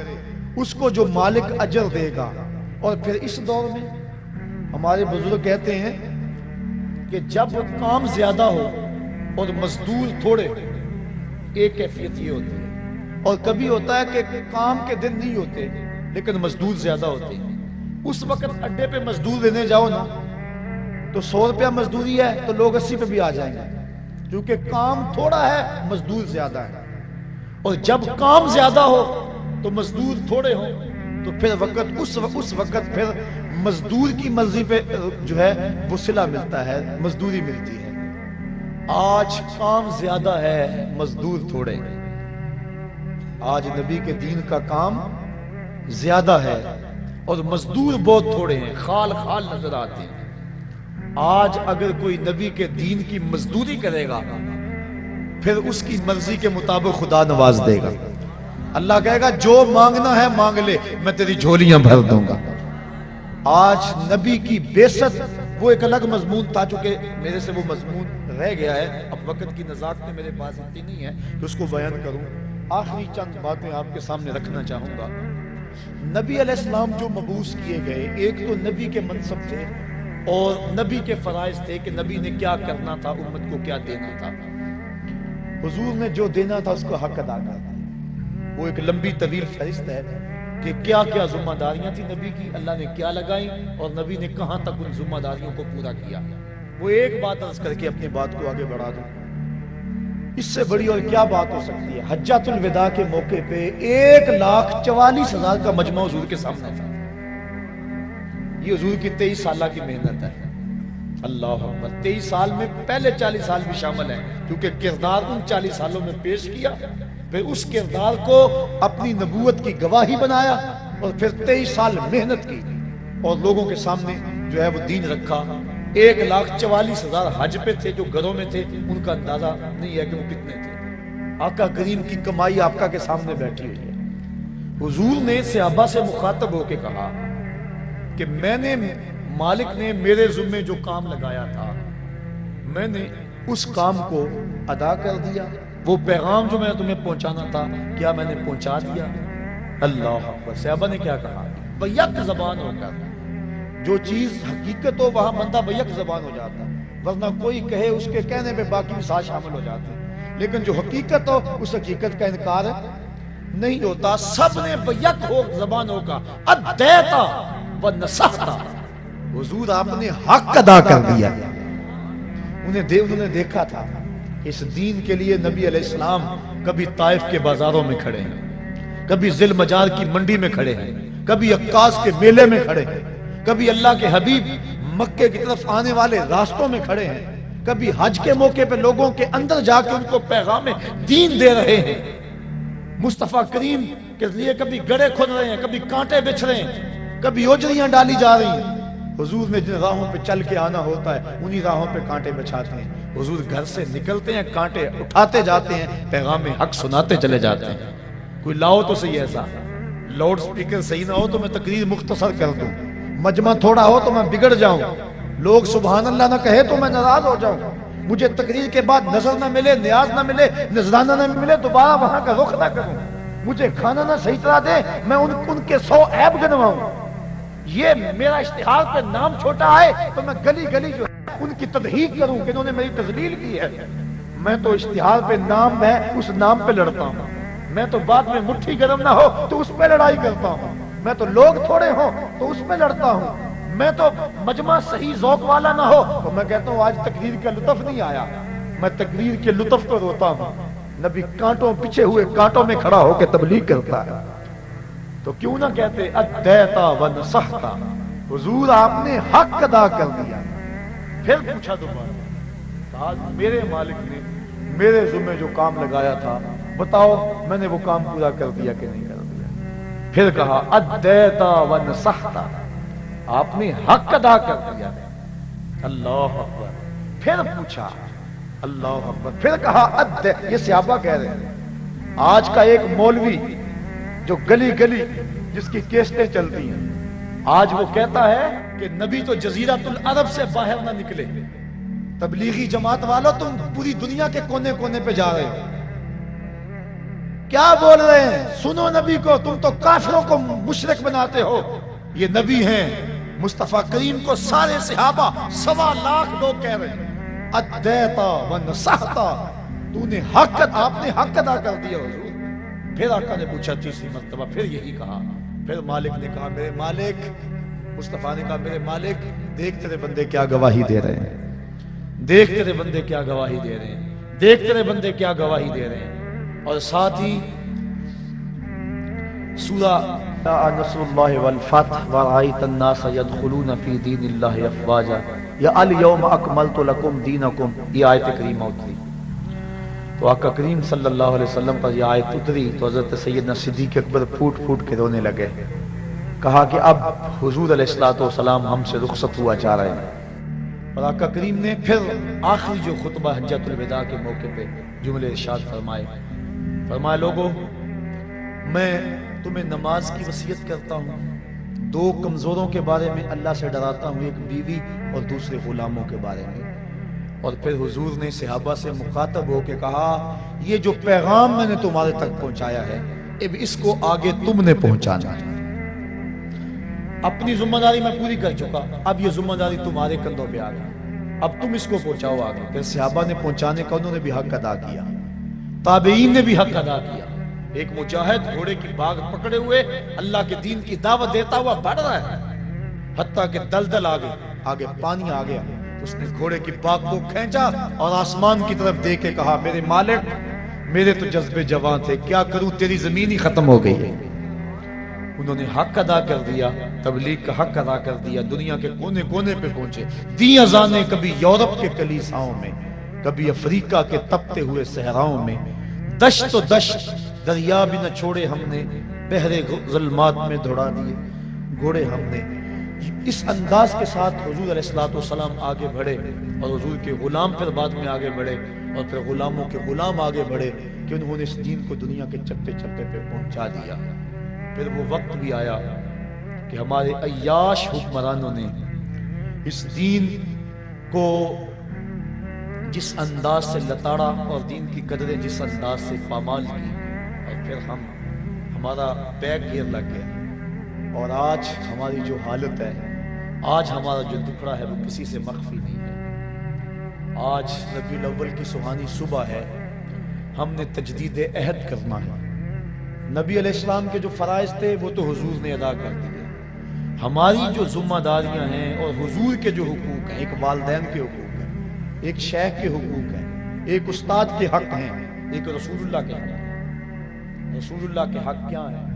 اس کو جو مالک اجر دے گا. اور پھر اس دور میں ہمارے بزرگ کہتے ہیں کہ جب کام زیادہ ہو اور مزدور تھوڑے، ایک کیفیت یہ ہوتی ہے. اور کبھی ہوتا ہے کہ کام کے دن نہیں ہوتے لیکن مزدور زیادہ ہوتے ہیں. اس وقت اڈے پہ مزدور دینے جاؤ نا تو 100 روپیہ مزدوری ہے تو لوگ 80 پہ بھی آ جائیں گے، کیونکہ کام تھوڑا ہے، مزدور زیادہ ہے. اور جب کام زیادہ ہو تو مزدور تھوڑے ہوں تو پھر اس وقت پھر مزدور کی مرضی پہ جو ہے وہ صلہ ملتا ہے، مزدوری ملتی ہے. آج کام زیادہ ہے، مزدور تھوڑے. آج نبی کے دین کا کام زیادہ ہے، اور مزدور بہت تھوڑے ہیں، خال خال نظر آتے ہیں۔ آج اگر کوئی نبی کے دین کی مزدوری کرے گا پھر اس کی مرضی کے مطابق خدا نواز دے گا۔ اللہ کہے گا جو مانگنا ہے مانگ لے، میں تیری جھولیاں بھر دوں گا۔ آج نبی کی بعثت وہ ایک الگ مضمون تھا، چونکہ میرے سے وہ مضمون رہ گیا ہے، اب وقت کی نزاکت میں میرے پاس اتنی نہیں ہے کہ اس کو بیان کروں۔ آخری چند باتیں آپ کے سامنے رکھنا چاہوں گا۔ نبی علیہ السلام جو مبعوث کیے گئے، ایک تو نبی کے منصب تھے اور نبی کے فرائض تھے کہ نبی نے کیا کرنا تھا، امت کو کیا دینا تھا۔ حضور نے جو دینا تھا اس کو حق ادا کر دیا۔ وہ ایک لمبی طویل فہرست ہے کہ کیا کیا ذمہ داریاں تھی نبی کی، اللہ نے کیا لگائیں اور نبی نے کہاں تک ان ذمہ داریوں کو پورا کیا۔ وہ ایک بات عرض کر کے اپنی بات کو آگے بڑھا دوں، اس سے بڑی اور کیا بات ہو سکتی ہے۔ حجۃ الوداع کے موقع پہ 1,44,000 کا مجمع حضور کے سامنے تھا۔ یہ حضور کی 23 سالہ کی محنت ہے۔ اللہ اکبر، 23 سال میں پہلے 40 سال بھی شامل ہیں، کیونکہ کردار ان 40 سالوں میں پیش کیا، پھر اس کردار کو اپنی نبوت کی گواہی بنایا، اور پھر 23 سال محنت کی اور لوگوں کے سامنے جو ہے وہ دین رکھا۔ 1,44,000 حج پہ تھے جو گھروں میں تھے، ان کا اندازہ نہیں ہے کہ وہ کتنے تھے۔ آقا کریم کی کمائی آقا کے سامنے بیٹھی ہوئی ہے۔ حضور نے صحابہ سے مخاطب ہو کے کہا کہ مالک نے میرے ذمے جو کام لگایا تھا، میں نے اس کام کو ادا کر دیا۔ وہ پیغام جو میں تمہیں پہنچانا تھا، کیا میں نے پہنچا دیا؟ اللہ اکبر۔ صحابہ نے کیا کہا؟ بیک زبان ہو کر، جو چیز حقیقت ہو وہاں بندہ بیک زبان ہو جاتا، ورنہ کوئی کہے اس کے کہنے میں باقی بھی ساتھ شامل ہو جاتے ہیں، لیکن جو حقیقت ہو اس حقیقت کا انکار نہیں ہوتا۔ سب نے بیک ہو زبان ہو کا ادیتا و نصحتا، حضور آپ نے حق ادا کر دیا۔ انہوں نے دیکھا تھا اس دین کے لیے نبی علیہ السلام کبھی طائف کے بازاروں میں کھڑے ہیں، کبھی ذی المجار کی منڈی میں کھڑے ہیں، کبھی عکاس کے میلے میں کھڑے ہیں، کبھی اللہ کے حبیب مکے کی طرف آنے والے راستوں میں کھڑے ہیں، کبھی حج کے موقع پہ لوگوں کے اندر جا کے ان کو پیغام دین دے رہے ہیں۔ مصطفیٰ کریم کے لیے کبھی گڑھے کھود رہے ہیں، کبھی کانٹے بچھ رہے ہیں، کبھی اوجریاں ڈالی جا رہی ہیں۔ حضور نے جن راہوں پہ چل کے آنا ہوتا ہے انہی راہوں پہ کانٹے بچھاتے ہیں۔ حضور گھر سے نکلتے ہیں، کانٹے اٹھاتے جاتے ہیں، پیغام حق سناتے چلے جاتے ہیں۔ کوئی لاؤ تو صحیح ایسا، لاؤڈ سپیکر صحیح نہ ہو تو میں تقریر مختصر کر دوں، مجمع تھوڑا ہو تو میں بگڑ جاؤں، لوگ سبحان اللہ نہ کہے تو میں ناراض ہو جاؤں، مجھے تقریر کے بعد نظر نہ ملے، نیاز نہ ملے، نذرانہ نہ ملے، دوبارہ وہاں کا رخ نہ کروں، مجھے کھانا نہ صحیح طرح دے، میں ان کے 100 عیب گنواؤں۔ یہ میرا اشتہار پہ نام چھوٹا ہے تو میں گلی گلی جو ہے ان کی تدحیق کروں کہ انہوں نے میری تذلیل کی ہے۔ میں تو اشتہار پہ نام ہے اس نام پہ لڑتا ہوں، میں تو بعد میں مٹھی گرم نہ ہو تو اس پہ لڑائی کرتا ہوں، میں تو لوگ تھوڑے ہوں تو اس پہ لڑتا ہوں، میں تو مجمع صحیح ذوق والا نہ ہو تو میں کہتا ہوں آج تقریر کا لطف نہیں آیا، میں تقریر کے لطف کو روتا ہوں۔ نبی کانٹوں پیچھے ہوئے کانٹوں میں کھڑا ہو کے تبلیغ کرتا ہے، تو کیوں نہ کہتے ادیتا و نصحتا، حضور آپ نے حق ادا کر دیا۔ پھر پوچھا دوبارہ، میرے مالک نے میرے ذمہ جو کام لگایا تھا بتاؤ میں نے وہ کام پورا کر دیا کہ نہیں کر دیا؟ پھر کہا ادیتا و نصحتا، آپ نے حق ادا کر دیا۔ اللہ اکبر۔ پھر پوچھا، اللہ اکبر، پھر کہا یہ صحابہ کہہ رہے ہیں۔ آج کا ایک مولوی جو گلی گلی جس کی کیسٹیں چلتی ہیں، آج وہ کہتا ہے کہ نبی تو جزیرۃ العرب سے باہر نہ نکلے۔ تبلیغی جماعت والو تم پوری دنیا کے کونے کونے پہ جا رہے ہو، کیا بول رہے ہیں؟ سنو نبی کو، تم تو کافروں کو مشرک بناتے ہو، یہ نبی ہیں۔ مصطفیٰ کریم کو سارے صحابہ 1.25 لاکھ لوگ کہہ رہے ہیں ادیتا و نصحتا، تو نے حق، آپ نے حق ادا کر دیا حضور۔ پھر آقا نے پوچھا تیسری مرتبہ، پھر یہی کہا۔ پھر مالک نے کہا میرے مالک، مصطفیٰ نے کہا میرے مالک دیکھ تیرے بندے کیا گواہی دے رہے ہیں، دیکھ تیرے بندے کیا گواہی دے رہے ہیں، دیکھ تیرے بندے کیا گواہی دے رہے ہیں۔ اور ساتھ ہی سورہ نصر اللہ والفتح ورأیت الناس یدخلون فی دین اللہ افواجا یا الیوم اکملت لکم دینکم، یہ آیت کریمہ اتری۔ تو آقا کریم صلی اللہ علیہ وسلم پر یہ آیت اتری تو حضرت سیدنا صدیق اکبر پھوٹ پھوٹ کے رونے لگے۔ کہا کہ اب حضور علیہ الصلوۃ والسلام ہم سے رخصت ہوا جا رہے ہیں۔ اور آقا کریم نے پھر آخری جو خطبہ حجۃ الوداع کے موقع پہ جملے ارشاد فرمائے لوگوں، میں تمہیں نماز کی وصیت کرتا ہوں، دو کمزوروں کے بارے میں اللہ سے ڈراتا ہوں، ایک بیوی اور دوسرے غلاموں کے بارے میں۔ اور پھر حضور نے صحابہ سے مخاطب ہو کے کہا، یہ جو پیغام میں نے تمہارے تک پہنچایا ہے اب اس کو آگے تم نے پہنچانا ہے۔ اپنی ذمہ داری میں پوری کر چکا، اب یہ ذمہ داری تمہارے کندھوں پہ آ گئی، اب تم اس کو پہنچاؤ آگے۔ پھر صحابہ نے پہنچانے کا انہوں نے بھی حق ادا کیا، تابعین نے بھی حق ادا کیا۔ ایک مجاہد گھوڑے کی باگ پکڑے ہوئے اللہ کے دین کی دعوت دیتا ہوا بڑھ رہا ہے، حتیٰ کہ دلدل آگے پانی آ گیا، اس نے گھوڑے کی باگ کو کھینچا اور آسمان کی طرف دیکھ کے کہا، میرے مالک، میرے تو جذبے جوان تھے، کیا کروں، تیری زمین ہی ختم ہو گئی ہے۔ انہوں نے حق ادا کر دیا، تبلیغ کا حق ادا کر دیا، دنیا کے کونے کونے پہ پہنچے، دی اذانیں کبھی یورپ کے کلیساؤں میں، کبھی افریقہ کے تپتے ہوئے صحراؤں میں، دشت و دشت دریا بھی نہ چھوڑے ہم نے، بحر ظلمات میں دوڑا دیے گھوڑے ہم نے۔ اس انداز کے ساتھ حضور علیہ الصلوۃ والسلام آگے بڑھے، اور حضور کے غلام پھر بعد میں آگے بڑھے، اور پھر غلاموں کے غلام آگے بڑھے کہ انہوں نے اس دین کو دنیا کے چپے چپے پہ پہنچا دیا۔ پھر وہ وقت بھی آیا کہ ہمارے عیاش حکمرانوں نے اس دین کو جس انداز سے لتاڑا اور دین کی قدریں جس انداز سے پامال کی، اور پھر ہمارا بیک گیئر لگ گیا، اور آج ہماری جو حالت ہے، آج ہمارا جو دکھڑا ہے وہ کسی سے مخفی نہیں ہے۔ آج ربیع الاول کی سہانی صبح ہے، ہم نے تجدید عہد کرنا ہے۔ نبی علیہ السلام کے جو فرائض تھے وہ تو حضور نے ادا کر دیے، ہماری جو ذمہ داریاں ہیں اور حضور کے جو حقوق ہیں، ایک والدین کے حقوق ہیں، ایک شیخ کے حقوق ہیں، ایک استاد کے حق ہیں، ایک رسول اللہ کے حق ہیں۔ رسول اللہ کے حق کیا ہیں؟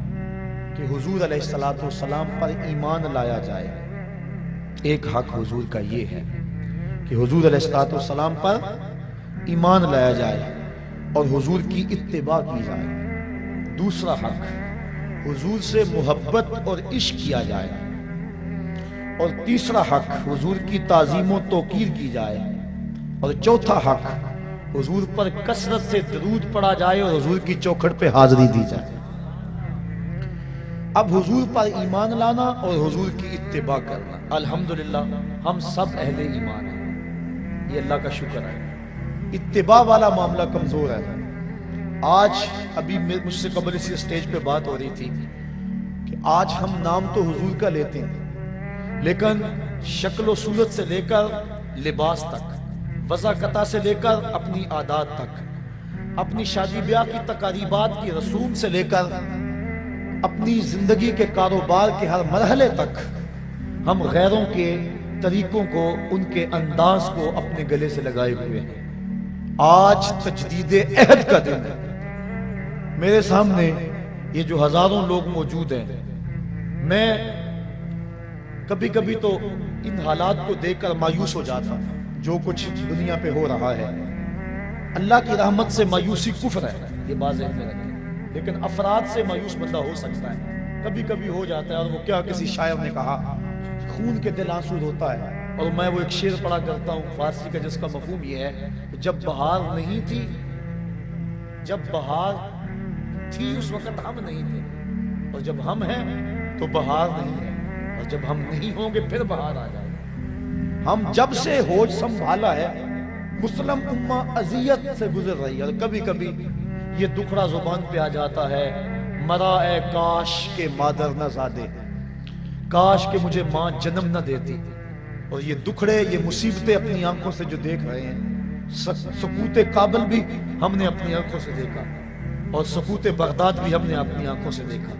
کہ حضور علیہ الصلوۃ والسلام پر ایمان لایا جائے۔ ایک حق حضور کا یہ ہے کہ حضور علیہ الصلوۃ والسلام پر ایمان لایا جائے اور حضور کی اتباع کی جائے۔ دوسرا حق حضور سے محبت اور عشق کیا جائے، اور تیسرا حق حضور کی تعظیم و توقیر کی جائے، اور چوتھا حق حضور پر کثرت سے درود پڑھا جائے اور حضور کی چوکھٹ پہ حاضری دی جائے۔ اب حضور پر ایمان لانا اور حضور کی اتباع کرنا، الحمدللہ ہم سب اہل ایمان ہیں، یہ اللہ کا شکر ہے۔ اتباع والا معاملہ کمزور ہے۔ آج ابھی مجھ سے قبل اسی اسٹیج پہ بات ہو رہی تھی کہ آج ہم نام تو حضور کا لیتے ہیں، لیکن شکل و صورت سے لے کر لباس تک، وضاقتہ سے لے کر اپنی عادات تک، اپنی شادی بیاہ کی تقریبات کی رسوم سے لے کر اپنی زندگی کے کاروبار کے ہر مرحلے تک ہم غیروں کے طریقوں کو، ان کے انداز کو اپنے گلے سے لگائے ہوئے ہیں۔ آج تجدید عہد کا دن ہے۔ میرے سامنے یہ جو ہزاروں لوگ موجود ہیں، میں کبھی کبھی تو ان حالات کو دیکھ کر مایوس ہو جاتا ہوں، جو کچھ دنیا پہ ہو رہا ہے۔ اللہ کی رحمت سے مایوسی کفر ہے، یہ بات ذہن میں رکھیں، لیکن افراد سے مایوس بندہ ہو سکتا ہے، کبھی کبھی ہو جاتا ہے۔ اور وہ کیا، کسی شاعر نے کہا، خون کے دل آنسود ہوتا ہے، اور میں وہ ایک شعر پڑھا کرتا ہوں فارسی کا جس کا مفہوم یہ ہے کہ جب بہار نہیں تھی، جب بہار تھی اس وقت ہم نہیں تھے، اور جب ہم ہیں تو بہار نہیں ہے، اور جب ہم نہیں ہوں گے پھر بہار آ جائے گا۔ ہم جب سے ہوش سنبھالا ہے، مسلم امہ اذیت سے گزر رہی ہے، اور کبھی کبھی یہ دکھڑا زبان پہ آ جاتا ہے، مرا اے کاش کے مادر نہ زادے، کاش کہ مجھے ماں جنم نہ دیتی۔ اور یہ دکھڑے، یہ مصیبتیں اپنی آنکھوں سے جو دیکھ رہے ہیں، سقوط کابل بھی ہم نے اپنی آنکھوں سے دیکھا، اور سقوط بغداد بھی ہم نے اپنی آنکھوں سے دیکھا۔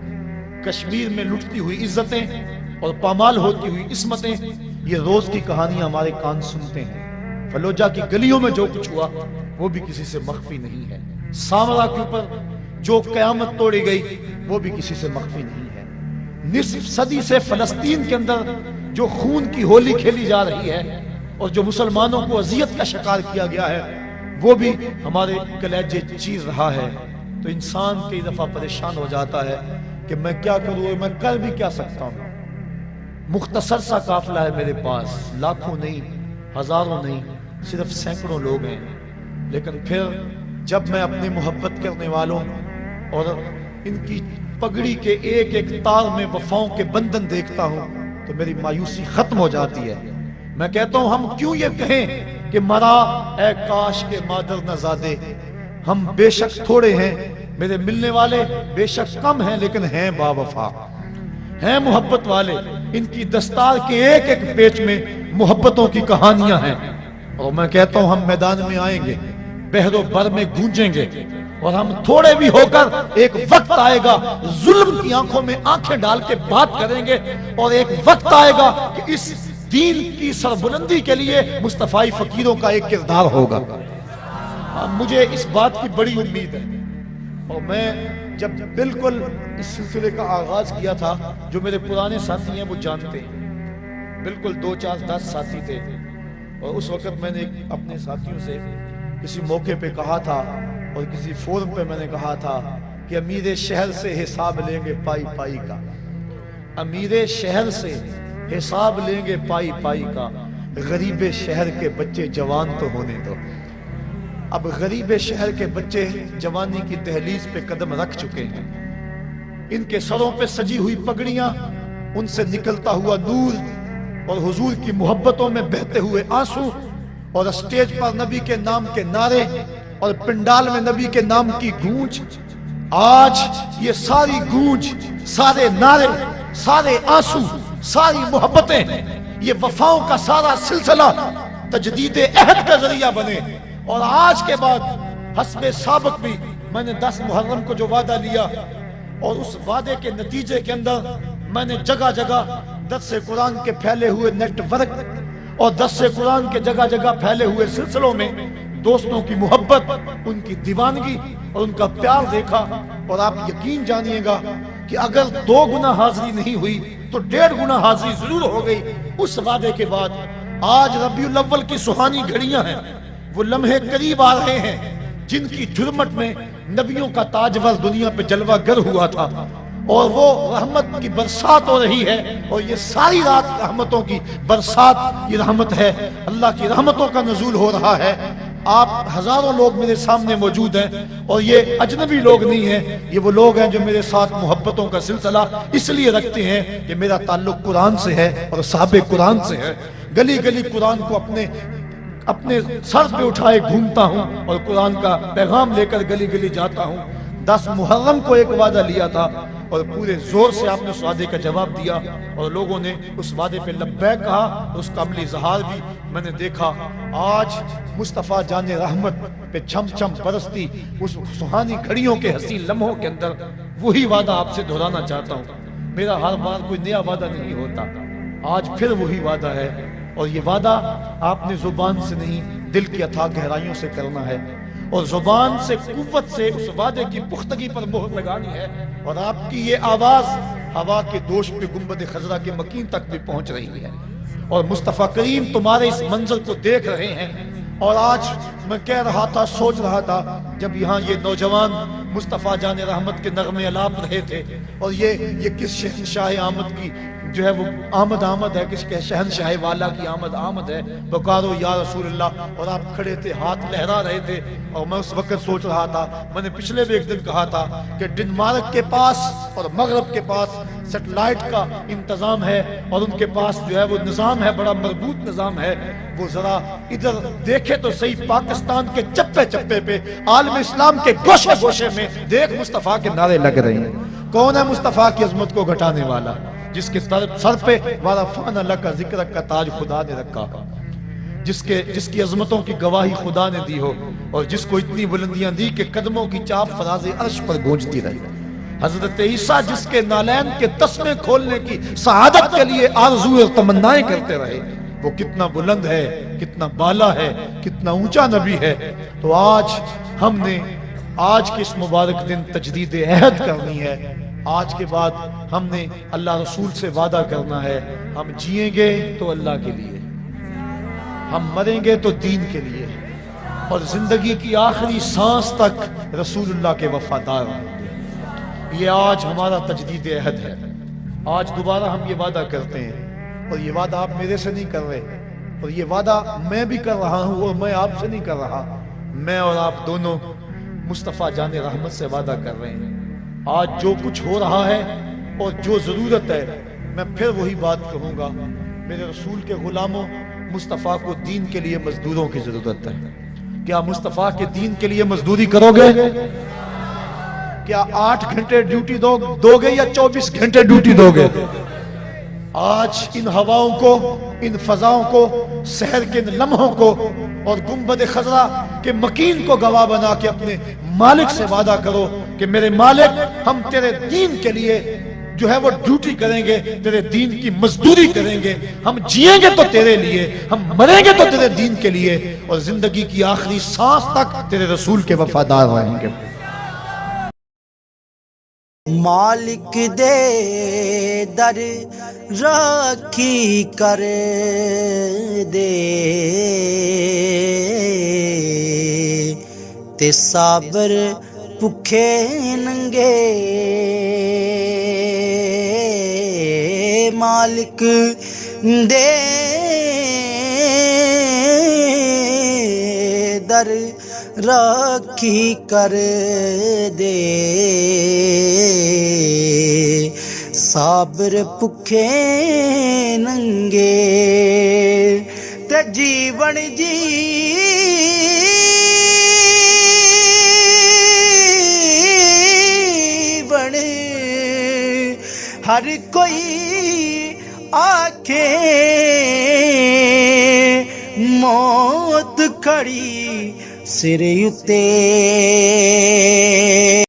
کشمیر میں لٹتی ہوئی عزتیں اور پامال ہوتی ہوئی عصمتیں، یہ روز کی کہانیاں ہمارے کان سنتے ہیں۔ فلوجہ کی گلیوں میں جو کچھ ہوا وہ بھی کسی سے مخفی نہیں ہے۔ سامرا کے اوپر جو قیامت توڑی گئی وہ بھی کسی سے مخفی نہیں ہے۔ نصف صدی سے فلسطین کے اندر جو خون کی ہولی کھیلی جا رہی ہے اور جو مسلمانوں کو اذیت کا شکار کیا گیا ہے، وہ بھی ہمارے کلیجے چیر رہا ہے۔ تو انسان کئی دفعہ پریشان ہو جاتا ہے کہ میں کیا کروں اور میں کر بھی کیا سکتا ہوں. مختصر سا قافلہ ہے میرے پاس، لاکھوں نہیں، ہزاروں نہیں، صرف سینکڑوں لوگ ہیں. لیکن پھر جب میں اپنے محبت کرنے والوں اور ان کی پگڑی کے ایک ایک تار میں وفاؤں کے بندھن دیکھتا ہوں تو میری مایوسی ختم ہو جاتی ہے. میں کہتا ہوں ہم کیوں یہ کہیں کہ مرا اے کاش کے مادر نزادے. ہم بے شک تھوڑے ہیں، میرے ملنے والے بے شک کم ہیں، لیکن ہیں با وفا، ہیں محبت والے. ان کی دستار کے ایک ایک پیچ میں محبتوں کی کہانیاں ہیں. اور میں کہتا ہوں ہم میدان میں آئیں گے، بحر و بر میں گونجیں گے، اور ہم تھوڑے بھی ہو کر ایک وقت آئے گا ظلم کی آنکھوں میں آنکھیں ڈال کے بات کریں گے. اور ایک وقت آئے گا کہ اس دین کی سربلندی کے لیے مصطفی فقیروں کا ایک کردار ہوگا. مجھے اس بات کی بڑی امید ہے. اور میں جب بالکل اس سلسلے کا آغاز کیا تھا، جو میرے پرانے ساتھی ہیں وہ جانتے ہیں، بالکل 2 4 10 ساتھی تھے. اور اس وقت میں نے اپنے ساتھیوں سے کسی موقع پہ کہا تھا اور کسی فورم پہ میں نے کہا تھا کہ امیر شہر سے حساب لیں گے پائی پائی کا. امیر شہر سے حساب لیں گے پائی پائی کا. غریب شہر کے بچے جوان تو ہونے دو. اب غریب شہر کے بچے جوانی کی دہلیز پہ قدم رکھ چکے ہیں. ان کے سروں پہ سجی ہوئی پگڑیاں، ان سے نکلتا ہوا نور اور حضور کی محبتوں میں بہتے ہوئے آنسو، اور اسٹیج پر نبی کے نام کے نعرے اور پنڈال میں نبی کے نام کی گونج. آج یہ ساری گونج، سارے نعرے، سارے آنسو، ساری محبتیں، یہ وفاؤں کا سارا سلسلہ تجدید عہد کا ذریعہ بنے. اور آج کے بعد حسب سابق بھی میں نے 10 محرم کو جو وعدہ لیا، اور اس وعدے کے نتیجے کے اندر میں نے جگہ جگہ درس قرآن کے پھیلے ہوئے نیٹ ورک اور درس قرآن کے جگہ جگہ پھیلے ہوئے سلسلوں میں دوستوں کی محبت، ان کی دیوانگی اور ان کا پیار دیکھا. اور آپ یقین جانیے گا کہ اگر 2 گنا حاضری نہیں ہوئی تو 1.5 گنا حاضری ضرور ہو گئی اس وعدے کے بعد. آج ربیع الاول کی سہانی گھڑیاں ہیں، وہ لمحے قریب آ رہے ہیں جن کی جرمٹ میں نبیوں کا تاجور دنیا پہ جلوہ گر ہوا تھا، اور وہ رحمت کی برسات ہو رہی ہے. اور یہ ساری رات رحمتوں کی برسات، یہ رحمت ہے، اللہ کی رحمتوں کا نزول ہو رہا ہے. آپ ہزاروں لوگ میرے سامنے موجود ہیں، اور یہ اجنبی لوگ نہیں ہیں، یہ وہ لوگ ہیں جو میرے ساتھ محبتوں کا سلسلہ اس لیے رکھتے ہیں کہ میرا تعلق قرآن سے ہے اور صحابہ قرآن سے ہے. گلی گلی قرآن کو اپنے سر پہ اٹھائے گھومتا ہوں اور قرآن کا پیغام لے کر گلی گلی جاتا ہوں. 10 محرم کو ایک وعدہ لیا تھا اور پورے زور سے آپ نے اس وعدے کا جواب دیا، اور لوگوں نے اس وعدے پہ لبیک کہا، اس کا عملی اظہار بھی میں نے دیکھا. آج مصطفیٰ جان رحمت پہ چھم چھم برستی اس سہانی گھڑیوں کے حسین لمحوں کے اندر وہی وعدہ آپ سے دہرانا چاہتا ہوں. میرا ہر بار کوئی نیا وعدہ نہیں ہوتا، آج پھر وہی وعدہ ہے. اور یہ وعدہ آپ نے زبان سے نہیں، دل کی اتھاہ گہرائیوں سے کرنا ہے، اور زبان سے قوت سے اس وعدے کی پختگی پر مہر لگانی ہے. اور آپ کی یہ آواز ہوا کے دوش پہ گنبد خضرا کے مکین تک بھی پہنچ رہی ہے، اور مصطفیٰ کریم تمہارے اس منظر کو دیکھ رہے ہیں. اور آج میں کہہ رہا تھا، سوچ رہا تھا، جب یہاں یہ نوجوان مصطفیٰ جان رحمت کے نغمے الاپ رہے تھے، اور یہ کس شہنشاہ آمد کی جو ہے وہ آمد ہے، کس کے شہنشاہ والا کی آمد ہے، پکارو یا رسول اللہ. اور آپ کھڑے تھے، ہاتھ لہرا رہے تھے. اور میں اس وقت سوچ رہا تھا، میں نے پچھلے بھی ایک دن کہا تھا کہ ڈنمارک کے پاس اور مغرب کے پاس سیٹلائٹ کا انتظام ہے، اور ان کے پاس جو ہے وہ نظام ہے، بڑا مربوط نظام ہے. وہ ذرا ادھر دیکھے تو صحیح، پاکستان کے چپے چپے پہ، عالم اسلام کے گوشے گوشے میں دیکھ مصطفیٰ کے نعرے لگ رہے ہیں. کون ہے مصطفیٰ کی عظمت کو گھٹانے والا؟ جس کے سر پہ وَرَفَعْنَا لَكَ ذِكْرَكَ کا تاج خدا نے رکھا، جس کی عظمتوں کی گواہی خدا نے دی ہو، اور جس کو اتنی بلندیاں دی کہ قدموں کی چاپ فراز عرش پر گونجتی رہی. حضرت عیسیٰ جس کے نالین کے تسمے کھولنے کی سعادت کے لیے آرزو اور تمنائیں کرتے رہے، وہ کتنا بلند ہے، کتنا بالا ہے، کتنا اونچا نبی ہے. تو آج ہم نے آج کے اس مبارک دن تجدید عہد کرنی ہے. آج کے بعد ہم نے اللہ رسول سے وعدہ کرنا ہے، ہم جئیں گے تو اللہ کے لیے، ہم مریں گے تو دین کے لیے، اور زندگی کی آخری سانس تک رسول اللہ کے وفادار ہوں گے. یہ آج ہمارا تجدید عہد ہے. آج دوبارہ ہم یہ وعدہ کرتے ہیں، اور یہ وعدہ آپ میرے سے نہیں کر رہے، اور یہ وعدہ میں بھی کر رہا ہوں، اور میں آپ سے نہیں کر رہا، میں اور آپ دونوں مصطفیٰ جان رحمت سے وعدہ کر رہے ہیں. آج جو کچھ ہو رہا ہے اور جو ضرورت ہے، میں پھر وہی بات کہوں گا، میرے رسول کے غلاموں، مصطفیٰ کو دین کے لیے مزدوروں کی ضرورت ہے. کیا مصطفیٰ کے دین کے لیے مزدوری کرو گے؟ کیا 8 گھنٹے ڈیوٹی دو گے یا 24 گھنٹے ڈیوٹی دو گے؟ آج ان ہواؤں کو، ان فضاؤں کو، سحر کے لمحوں کو اور گنبد خضرا کے مکین کو گواہ بنا کے اپنے مالک سے وعدہ کرو کہ میرے مالک، ہم تیرے دین کے لیے جو ہے وہ ڈیوٹی کریں گے، تیرے دین کی مزدوری کریں گے. ہم جیئیں گے تو تیرے لیے، ہم مریں گے تو تیرے دین کے لیے، اور زندگی کی آخری سانس تک تیرے رسول کے وفادار رہیں گے. مالک دے در راکھی کر دے تے صابر بھکھے ننگے. مالک دے در راکھی کر دے صابر بھکھے ننگے تے جیون جیون ہر کوئی آکھے موت کھڑی سر اتے.